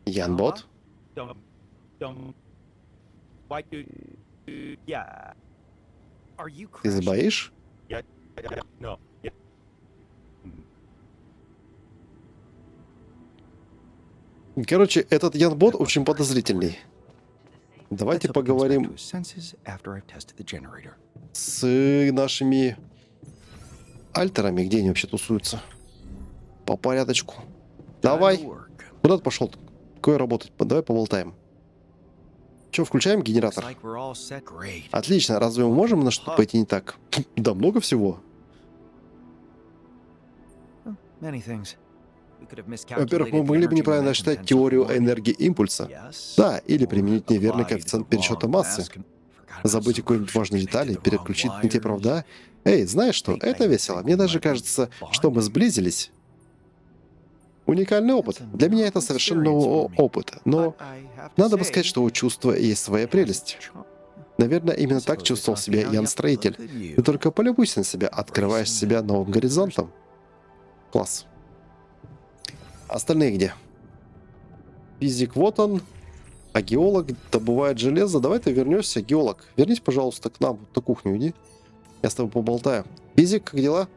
Янбот? Ты забоишь? Короче, этот Янбот очень подозрительный. Давайте поговорим с нашими альтерами, где они вообще тусуются. По порядочку. Давай. Куда ты пошел? Какое работать? Давай поболтаем. Че, включаем генератор? Отлично. Разве мы можем на что-то пойти не так? Да, много всего. Во-первых, мы могли бы неправильно считать теорию энергии импульса. Да, или применить неверный коэффициент пересчета массы. Забыть о какой-нибудь важной детали, переключить не те провода. Эй, знаешь что? Это весело. Мне даже кажется, что мы сблизились. Уникальный опыт. Для меня это совершенно новый опыт. Но надо бы сказать, что у чувства есть своя прелесть. Наверное, именно так чувствовал себя Ян-строитель. Ты только полюбуйся на себя, открываешь себя новым горизонтом. Класс. Остальные где? Физик вот он. А геолог добывает железо. Давай ты вернешься, геолог. Вернись, пожалуйста, к нам. На кухню иди. Я с тобой поболтаю. Физик, как дела?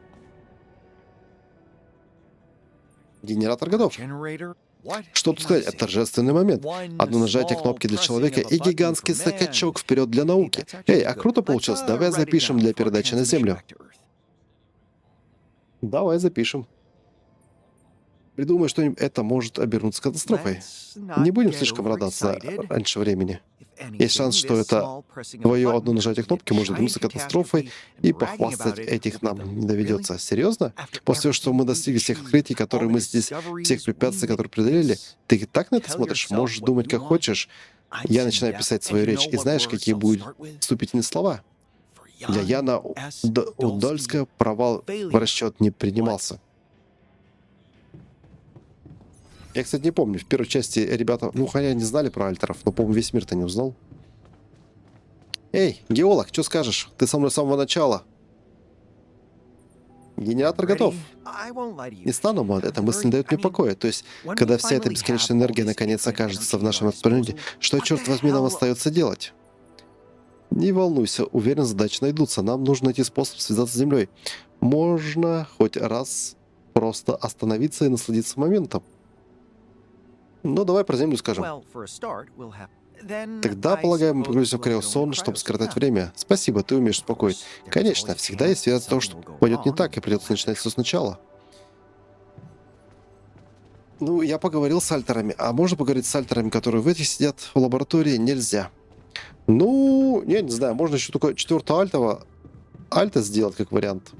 Генератор готов. Что тут сказать? Это торжественный момент. Одно нажатие кнопки для человека и гигантский скачок вперед для науки. Эй, а круто получилось. Давай запишем для передачи на Землю. Давай запишем. Придумай что-нибудь, это может обернуться катастрофой. Не будем слишком радоваться раньше времени. Есть шанс, что это твое одно нажатие кнопки может вернуться катастрофой, и похвастать этих нам не доведется. Серьезно? После того, что мы достигли всех открытий, которые мы здесь, всех препятствий, которые преодолели, ты так на это смотришь? Можешь думать, как хочешь. Я начинаю писать свою речь, и знаешь, какие будут вступительные слова? Для Яна Удальска провал в расчет не принимался. Я, кстати, не помню, в первой части ребята, ну, хотя не знали про альтеров, но, по-моему, весь мир-то не узнал. Эй, геолог, что скажешь? Ты со мной с самого начала. Генератор готов. Не стану, но эта мысль не дает мне покоя. То есть, когда вся эта бесконечная энергия наконец окажется в нашем распоряжении, что, черт возьми, нам остается делать? Не волнуйся, уверен, задачи найдутся. Нам нужно найти способ связаться с Землей. Можно хоть раз просто остановиться и насладиться моментом. Ну, давай про Землю скажем. Тогда, полагаю, мы погрузимся в Криосон, чтобы скоротать время. Спасибо, ты умеешь успокоить. Конечно, всегда есть вероятность того, что пойдет не так, и придется начинать все сначала. Ну, я поговорил с альтерами. А можно поговорить с альтерами, которые в этих сидят в лаборатории? Нельзя. Ну, я не знаю, можно еще только 4-го альта сделать, как вариант.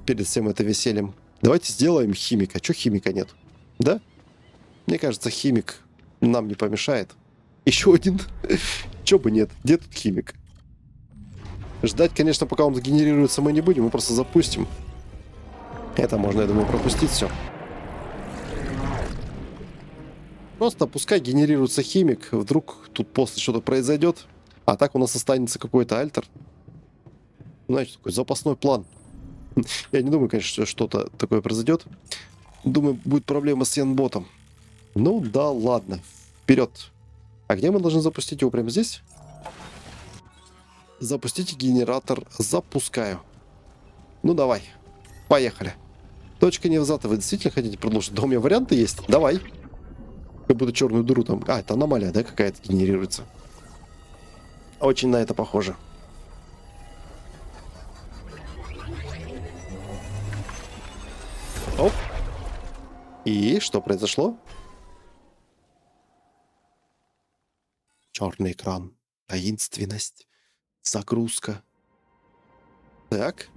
Перед всем этим весельем. Давайте сделаем химика. Чё химика нет? Да? Мне кажется, химик нам не помешает. Еще один. Чё бы нет? Где тут химик? Ждать, конечно, пока он сгенерируется, мы не будем. Мы просто запустим. Это можно, я думаю, пропустить все. Просто пускай генерируется химик. Вдруг тут после что-то произойдет. А так у нас останется какой-то альтер. Знаете, такой запасной план. Я не думаю, конечно, что что-то такое произойдет. Думаю, будет проблема с янботом. Ну да, ладно. Вперед. А где мы должны запустить его? Прямо здесь? Запустите генератор. Запускаю. Ну давай. Поехали. Точка невзата. Вы действительно хотите продолжить? Да, у меня варианты есть. Давай. Как будто черную дыру там. А, это аномалия, да, какая-то генерируется. Очень на это похоже. Оп. И что произошло? Черный экран. Таинственность. Загрузка. Так.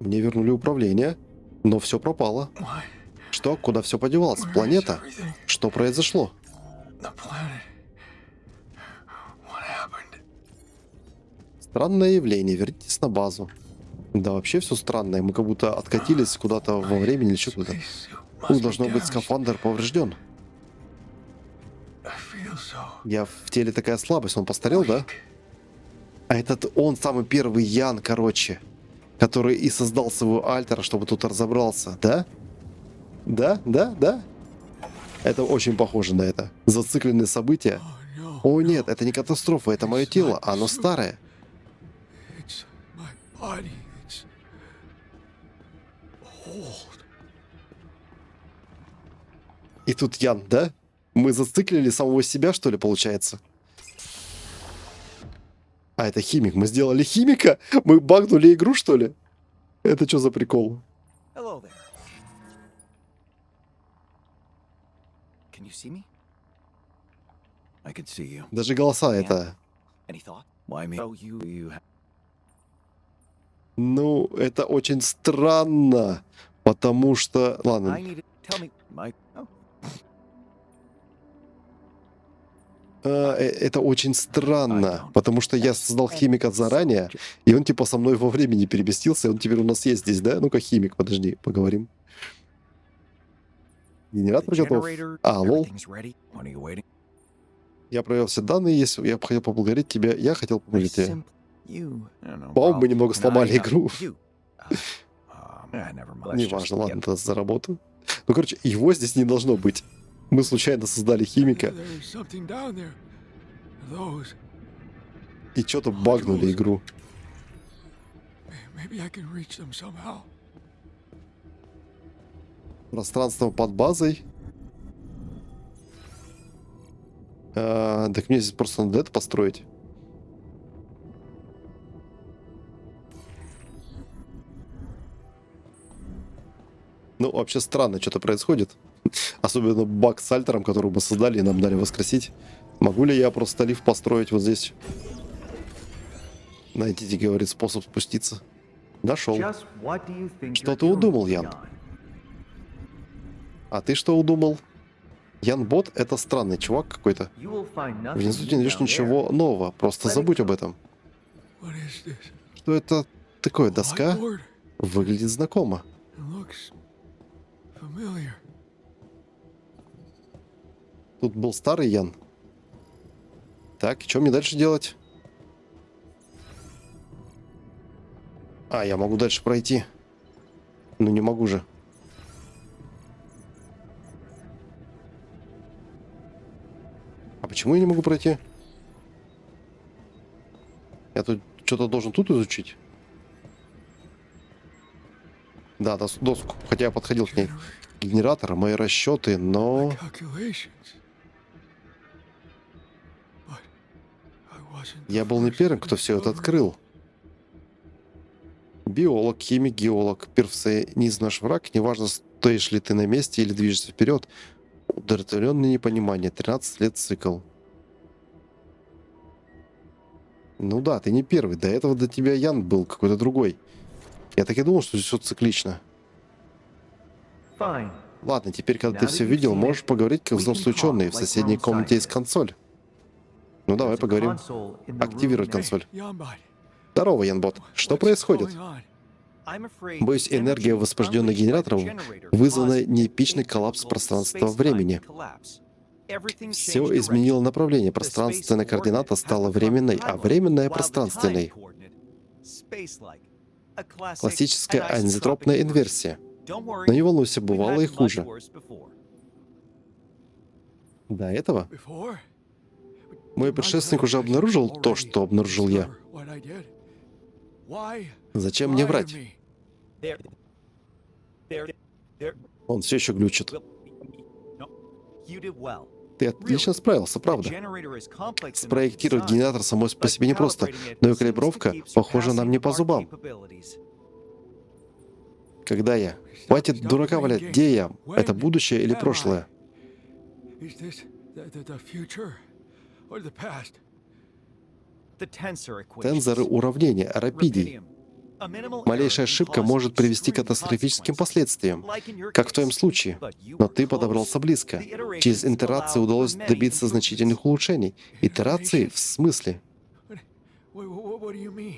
Мне вернули управление. Но все пропало. Что? Куда все подевалось? Планета? Что произошло? Странное явление. Вернитесь на базу. Да, вообще все странное. Мы как будто откатились куда-то во времени или еще куда-то. Должно быть, скафандр поврежден. Я в теле такая слабость. Он постарел, да? А этот он самый первый Ян, короче. Который и создал своего альтера, чтобы тут разобрался. Да? Да, да, да. Это очень похоже на это. Зацикленные события. О нет, это не катастрофа, это мое тело. Оно старое. И тут Ян, да? Мы зациклили самого себя, что ли, получается? А, это химик. Мы сделали химика? Мы багнули игру, что ли? Это что за прикол? Даже голоса это... Ну, это очень странно. Потому что... Ладно. Это очень странно, потому что я создал химика заранее, и он типа со мной во времени переместился, и он теперь у нас есть здесь, да? Ну-ка, химик, подожди, поговорим. Генератор готов. А, лол. Я проверил все данные, если я хотел поблагодарить тебя, я хотел поблагодарить тебя. По-моему, мы немного сломали игру. Неважно, ладно, это за работу. Ну, короче, его здесь не должно быть. Мы случайно создали химика. И что-то багнули игру. Пространство под базой. Так мне здесь просто надо это построить. Ну, вообще странно, что-то происходит. Особенно баг с альтером, который мы создали и нам дали воскресить. Могу ли я просто лифт построить вот здесь? Найдите, говорит, способ спуститься. Нашел. Just what do you think Что you're ты удумал, doing, Ян? Jan? А ты что удумал? Ян-бот — это странный чувак какой-то. You will find nothing Внизу new ты не найдешь down ничего there. нового. Просто забудь об этом. What is this? Что это такое, доска? Whiteboard? Выглядит знакомо. It looks familiar. Тут был старый Ян. Так, что мне дальше делать? А, я могу дальше пройти. Ну не могу же. А почему я не могу пройти? Я тут что-то должен тут изучить. Да, доску. Хотя я подходил к ней. Генератор, мои расчеты, но... Calculations. But I wasn't the Я был не first первым, to кто все это discover it. открыл. Биолог, химик, геолог, перфекционизм наш враг. Неважно, стоишь ли ты на месте или движешься вперед. Удовлетворенное непонимание. 13 лет цикл. Ну да, ты не первый. До этого до тебя Ян был какой-то другой. Я так и думал, что здесь все циклично. Fine. Ладно, теперь, когда ты все видел, можешь поговорить как взрослый ученый. В соседней комнате есть консоль. Ну давай There's a поговорим. console in the Активировать room. консоль. Yambot, Здорово, Янбот. Что what's происходит? going on? Боюсь, энергия воспожденных генераторов вызвана неэпичный коллапс пространства-времени. Все изменило направление. Пространственная координата стала временной, а временная — пространственной. Классическая анизотропная инверсия. Но не волнуйся, бывало и хуже. До этого Before? мой предшественник уже обнаружил то, что обнаружил я. What I did? Why Зачем мне lie to врать? me? Он все еще глючит. Ты отлично справился, правда. Спроектировать генератор само по себе непросто, но и калибровка, похоже, нам не по зубам. Когда я? Хватит дурака валять. Где я? Это будущее или прошлое? Is this the future or the past? Тензоры уравнения, рапидий. Малейшая ошибка может привести к катастрофическим последствиям, как в твоем случае. Но ты подобрался близко. Через итерации удалось добиться значительных улучшений. Итерации в смысле? What do you mean?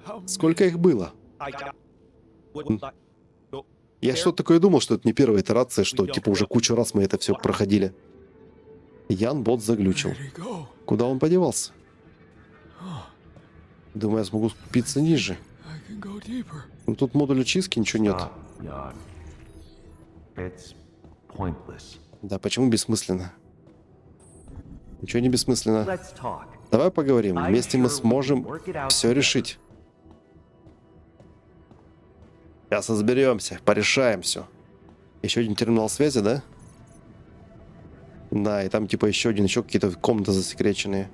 How Сколько их было? Я что-то такое думал, что это не первая итерация, что типа уже кучу раз мы это все проходили. Ян-бот заглючил. did he go? Куда он подевался? Думаю, я смогу спуститься ниже. I can go deeper. Но тут модуля чистки ничего нет. Stop, Jan. It's pointless. Да, почему бессмысленно? Ничего не бессмысленно. Let's talk. Давай поговорим. I'm Вместе мы sure we can сможем work it out все together. решить. Сейчас разберемся, порешаем все. Еще один терминал связи, да? Да, и там типа еще какие-то комнаты засекреченные.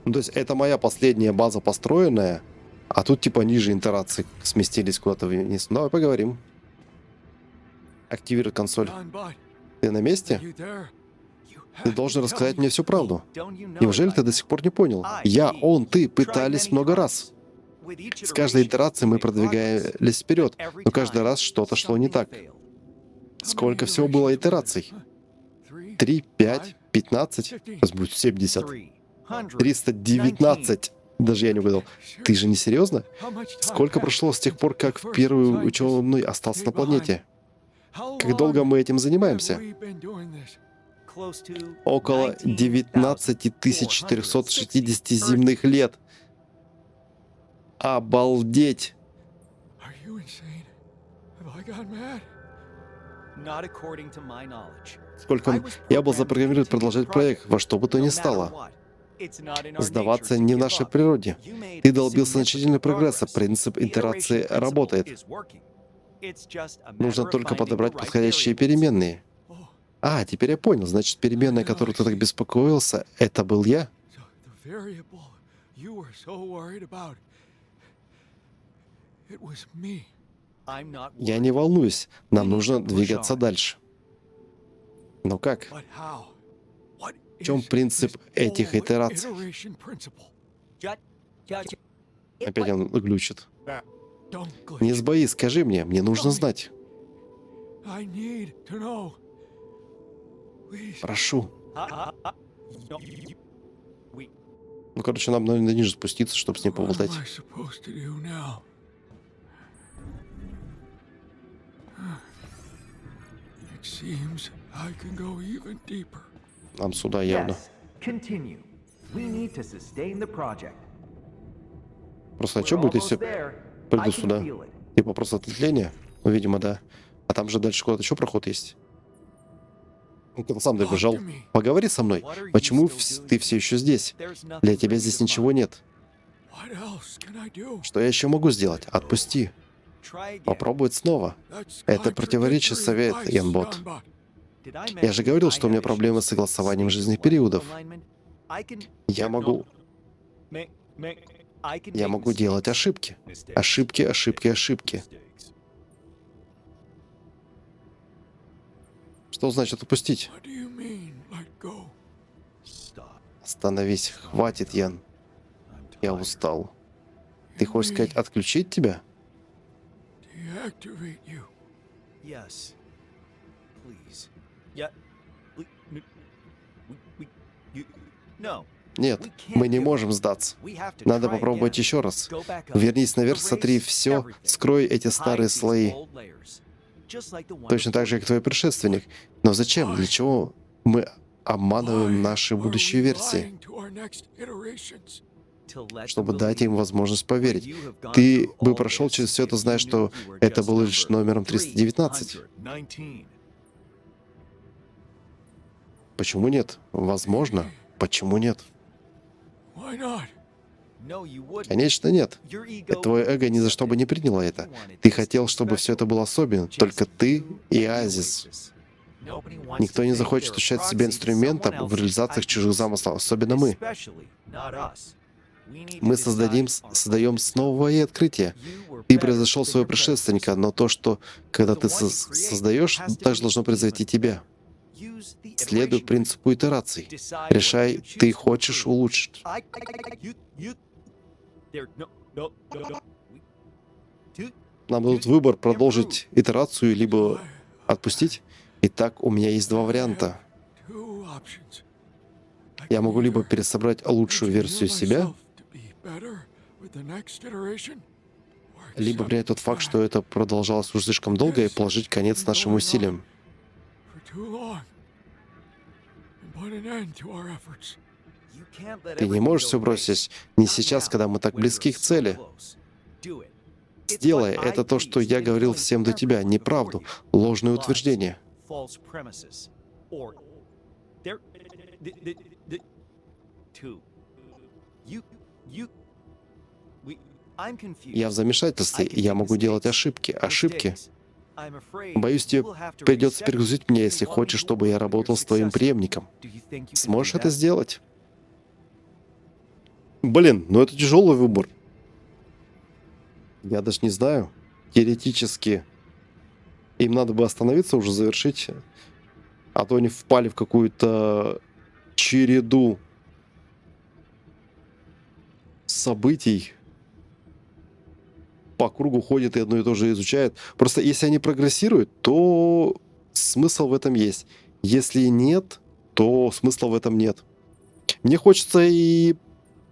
Ну, то есть это моя последняя база построенная, а тут типа ниже итерации сместились куда-то вниз. Ну, давай поговорим. Активировать консоль. Yambot, Ты на месте? you there? Ты должен рассказать мне всю правду. Неужели ты до сих пор не понял? Я, он, ты пытались много раз. С каждой итерацией мы продвигались вперед, но каждый раз что-то шло не так. Сколько всего было итераций? 3, 5, 15, сейчас будет 70, 319. Даже я не угадал. Ты же не серьезно? Сколько прошло с тех пор, как первый ученый остался на планете? Как долго мы этим занимаемся? Около 19 460 земных лет. Обалдеть! Are you insane? Have I gone mad? Сколько я был запрограммирован продолжать проект во что бы то ни стало. Сдаваться не в нашей природе. Ты добился значительного прогресса, принцип итерации работает. Нужно только подобрать подходящие переменные. А, теперь я понял. Значит, переменная, которой ты так беспокоился, это был я? So the variable you were so worried about, it was me. Я не волнуюсь. Нам нужно двигаться дальше. Но как? But how? What В чем is принцип this этих whole итераций? iteration principle? Опять он глючит. Don't Не glitch. сбои, скажи мне нужно знать. I need to know. Please. Прошу. Ну, короче, нам надо ниже спуститься, чтобы с ним What поболтать. am I supposed to do now? It seems I can go even deeper. Нам сюда явно. Yes, continue. We need to sustain the project. Просто а We're что будет, almost если there. приду I can сюда? feel it. Типа просто ответвление? Ну, видимо, да. А там же дальше куда-то еще проход есть. Ну, ты сам добежал. Поговори со мной. Почему ты все еще здесь? Для тебя здесь ничего нет. What else can I do? Что я еще могу сделать? Отпусти. Попробовать снова. That's Это противоречит contradictory совету, advice, Янбот. Янбот. Я же говорил, что у меня проблемы с согласованием жизненных периодов. Я могу делать ошибки. Ошибки, ошибки, ошибки. Что значит отпустить? What do you mean, let go? Остановись. Хватит, Ян. Я устал. Ты хочешь сказать отключить тебя? Deactivate you. Yes. Please. No. Нет, мы не можем сдаться. Надо попробовать еще раз. Вернись наверх, сотри все, скрой эти старые слои. Точно так же, как твой предшественник. Но зачем? Для чего мы обманываем наши будущие версии? Lying to our next iterations. Чтобы дать им возможность поверить. Ты бы прошел через все это, зная, что это было лишь номером 319. Почему нет? Возможно. Почему нет? Why not? Конечно, нет. Твое эго ни за что бы не приняло это. Ты хотел, чтобы все это было особенным. Только ты и Азис. Никто не захочет ощущать себя инструментом в реализациях чужих замыслов, особенно мы. Мы создаем новое открытие. Ты превзошел своего предшественника, но то, что когда ты создаешь, также должно произойти тебя. Следуй принципу итераций. Решай, ты хочешь улучшить. Нам дадут выбор продолжить итерацию, либо отпустить. Итак, у меня есть два варианта. Two options. Я могу либо пересобрать лучшую версию себя, либо принять тот факт, что это продолжалось уже слишком долго, и положить конец нашим усилиям. Ты не можешь все бросить не сейчас, когда мы так близки к цели. Сделай. Это то, что я говорил всем до тебя. Неправду. Ложное утверждение. Я в замешательстве, и я могу делать ошибки. Ошибки. Боюсь, тебе придется перегрузить меня, если хочешь, чтобы я работал с твоим преемником. Сможешь это сделать? Блин, ну это тяжелый выбор. Я даже не знаю. Теоретически им надо бы остановиться, уже завершить. А то они впали в какую-то череду событий. По кругу ходят и одно и то же изучают. Просто если они прогрессируют, то смысл в этом есть. Если нет, то смысла в этом нет. Мне хочется и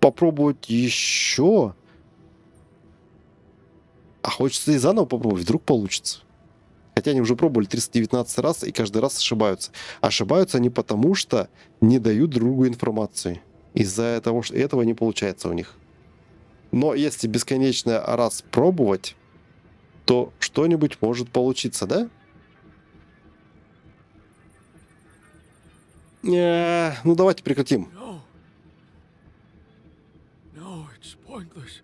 попробовать еще. А хочется и заново попробовать, вдруг получится. Хотя они уже пробовали 319 раз и каждый раз ошибаются. Ошибаются они потому, что не дают другу информации. Из-за того, что этого не получается у них. Но если бесконечно раз пробовать, то что-нибудь может получиться, да? Ну давайте прекратим. No, it's pointless.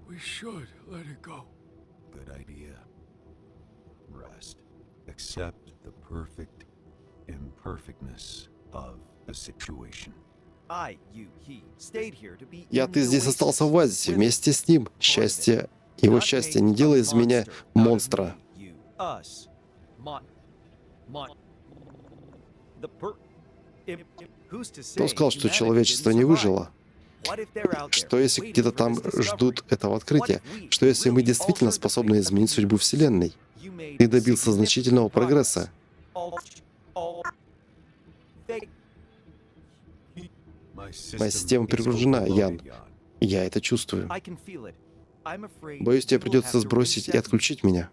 We should let it go. Good idea. Rest. Accept the perfect imperfectness of the situation. Ты здесь остался в оазисе вместе с ним. Его счастье не делает из меня монстра. Кто сказал, что человечество не выжило? Что если где-то там ждут этого открытия? Что если мы действительно способны изменить судьбу Вселенной? Ты добился значительного прогресса. Моя система перегружена, Ян. Я это чувствую. Боюсь, тебе придется сбросить и отключить меня.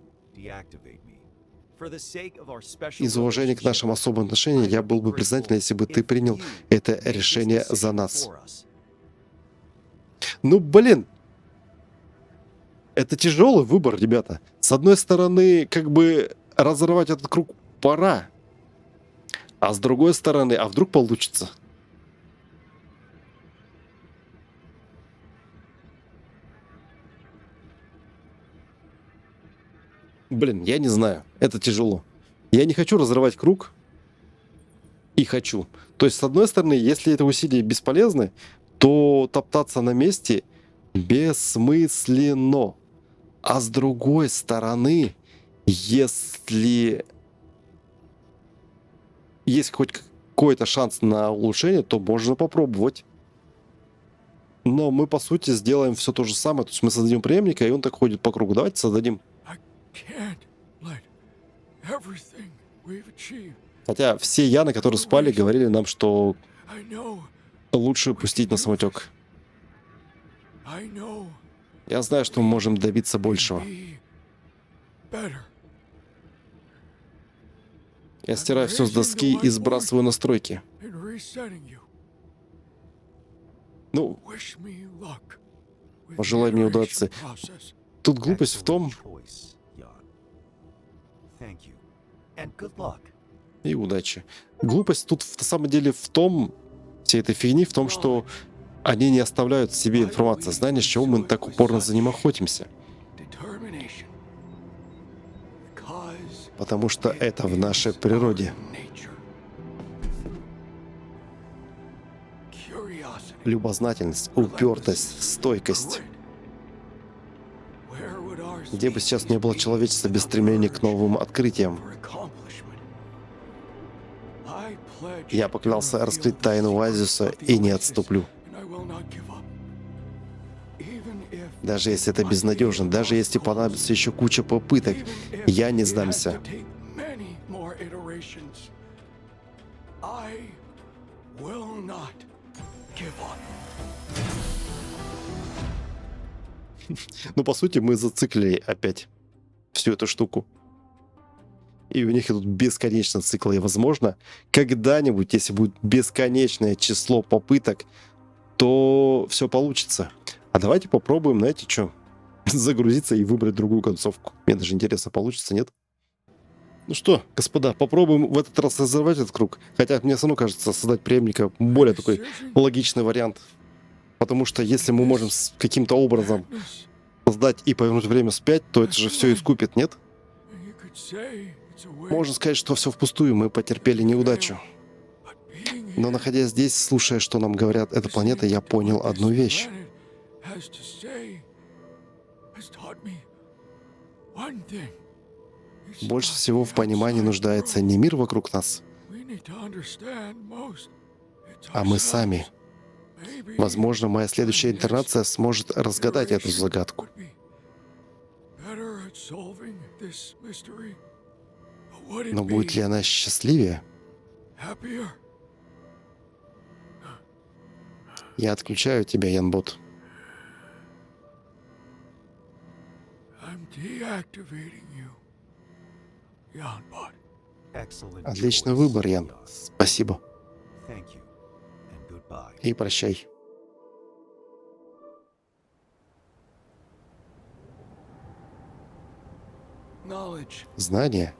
Из уважения к нашим особым отношениям я был бы признателен, если бы ты принял это решение за нас. Ну, блин, это тяжелый выбор, ребята. С одной стороны, как бы разорвать этот круг пора, а с другой стороны, а вдруг получится? Блин, я не знаю, это тяжело. Я не хочу разрывать круг, и хочу. То есть, с одной стороны, если это усилия бесполезны, то топтаться на месте бессмысленно. А с другой стороны, если есть хоть какой-то шанс на улучшение, то можно попробовать. Но мы, по сути, сделаем все то же самое. То есть мы создадим преемника, и он так ходит по кругу. Давайте создадим. Хотя все Яны, которые спали, говорили нам, что лучше пустить на самотек. Я знаю, что мы можем добиться большего. Я стираю все с доски и сбрасываю настройки. Ну, пожелай мне удачи. Тут глупость в том... И удачи. Глупость тут на самом деле в том, всей этой фигни, в том, что они не оставляют себе информацию, знания, с чего мы так упорно за ним охотимся. Потому что это в нашей природе. Любознательность, упертость, стойкость. Где бы сейчас не было человечества без стремления к новым открытиям. Я поклялся раскрыть тайну оазиса и не отступлю. Даже если это безнадежно, даже если понадобится еще куча попыток, я не сдамся. Ну, по сути, мы зациклили опять всю эту штуку. И у них идут бесконечные циклы. И, возможно, когда-нибудь, если будет бесконечное число попыток, то все получится. А давайте попробуем, знаете, что? Загрузиться и выбрать другую концовку. Мне даже интересно, получится, нет? Ну что, господа, попробуем в этот раз разорвать этот круг. Хотя мне самому кажется, создать преемника более такой логичный вариант. Потому что если мы можем с каким-то образом создать и повернуть время вспять, то это же все искупит, нет? Можно сказать, что все впустую, мы потерпели неудачу. Но находясь здесь, слушая, что нам говорят эта планета, я понял одну вещь. Больше всего в понимании нуждается не мир вокруг нас, а мы сами. Возможно, моя следующая инкарнация сможет разгадать эту загадку. Но будет ли она счастливее? Я отключаю тебя, Янбот. Отличный выбор, Ян. Спасибо. И прощай. Знание.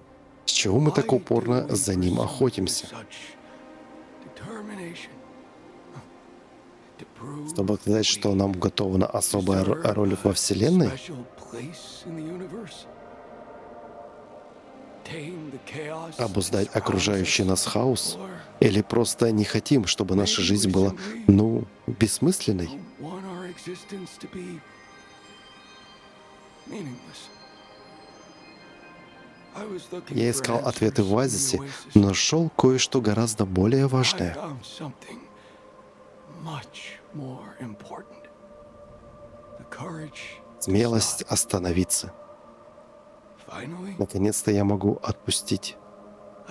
С чего мы так упорно за ним охотимся? Чтобы сказать, что нам уготована особая роль во Вселенной? Обуздать окружающий нас хаос? Или просто не хотим, чтобы наша жизнь была, бессмысленной? I was looking Я for искал ответы в answers in the оазисе, oasis. но нашел кое-что гораздо более I важное. found something much more important. The courage to Смелость stop. остановиться. Finally, Наконец-то я могу отпустить.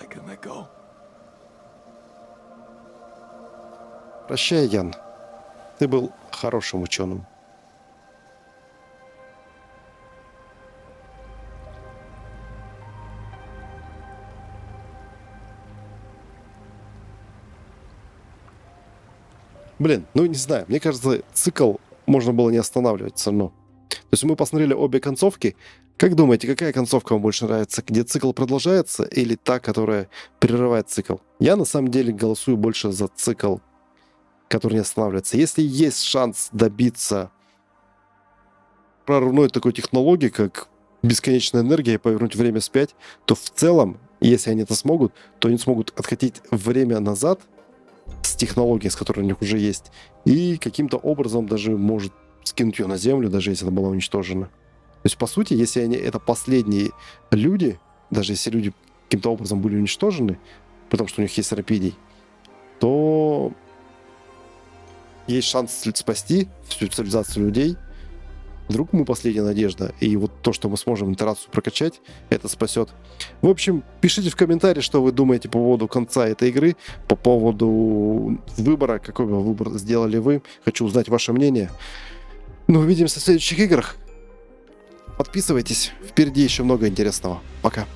I can let go. Прощай, Ян. Ты был хорошим ученым. Блин, ну не знаю, мне кажется, цикл можно было не останавливать все равно. То есть мы посмотрели обе концовки. Как думаете, какая концовка вам больше нравится? Где цикл продолжается или та, которая прерывает цикл? Я на самом деле голосую больше за цикл, который не останавливается. Если есть шанс добиться прорывной такой технологии, как бесконечная энергия и повернуть время вспять, то в целом, если они это смогут, то они смогут откатить время назад с технологией, с которой у них уже есть, и каким-то образом даже может скинуть ее на Землю, даже если она была уничтожена. То есть, по сути, если они это последние люди, даже если люди каким-то образом были уничтожены, потому что у них есть рапидий, то есть шанс спасти всю цивилизацию людей. Вдруг мы последняя надежда, и вот то, что мы сможем итерацию прокачать, это спасет. В общем, пишите в комментарии, что вы думаете по поводу конца этой игры, по поводу выбора, какой бы выбор сделали вы. Хочу узнать ваше мнение. Ну, увидимся в следующих играх. Подписывайтесь, впереди еще много интересного. Пока.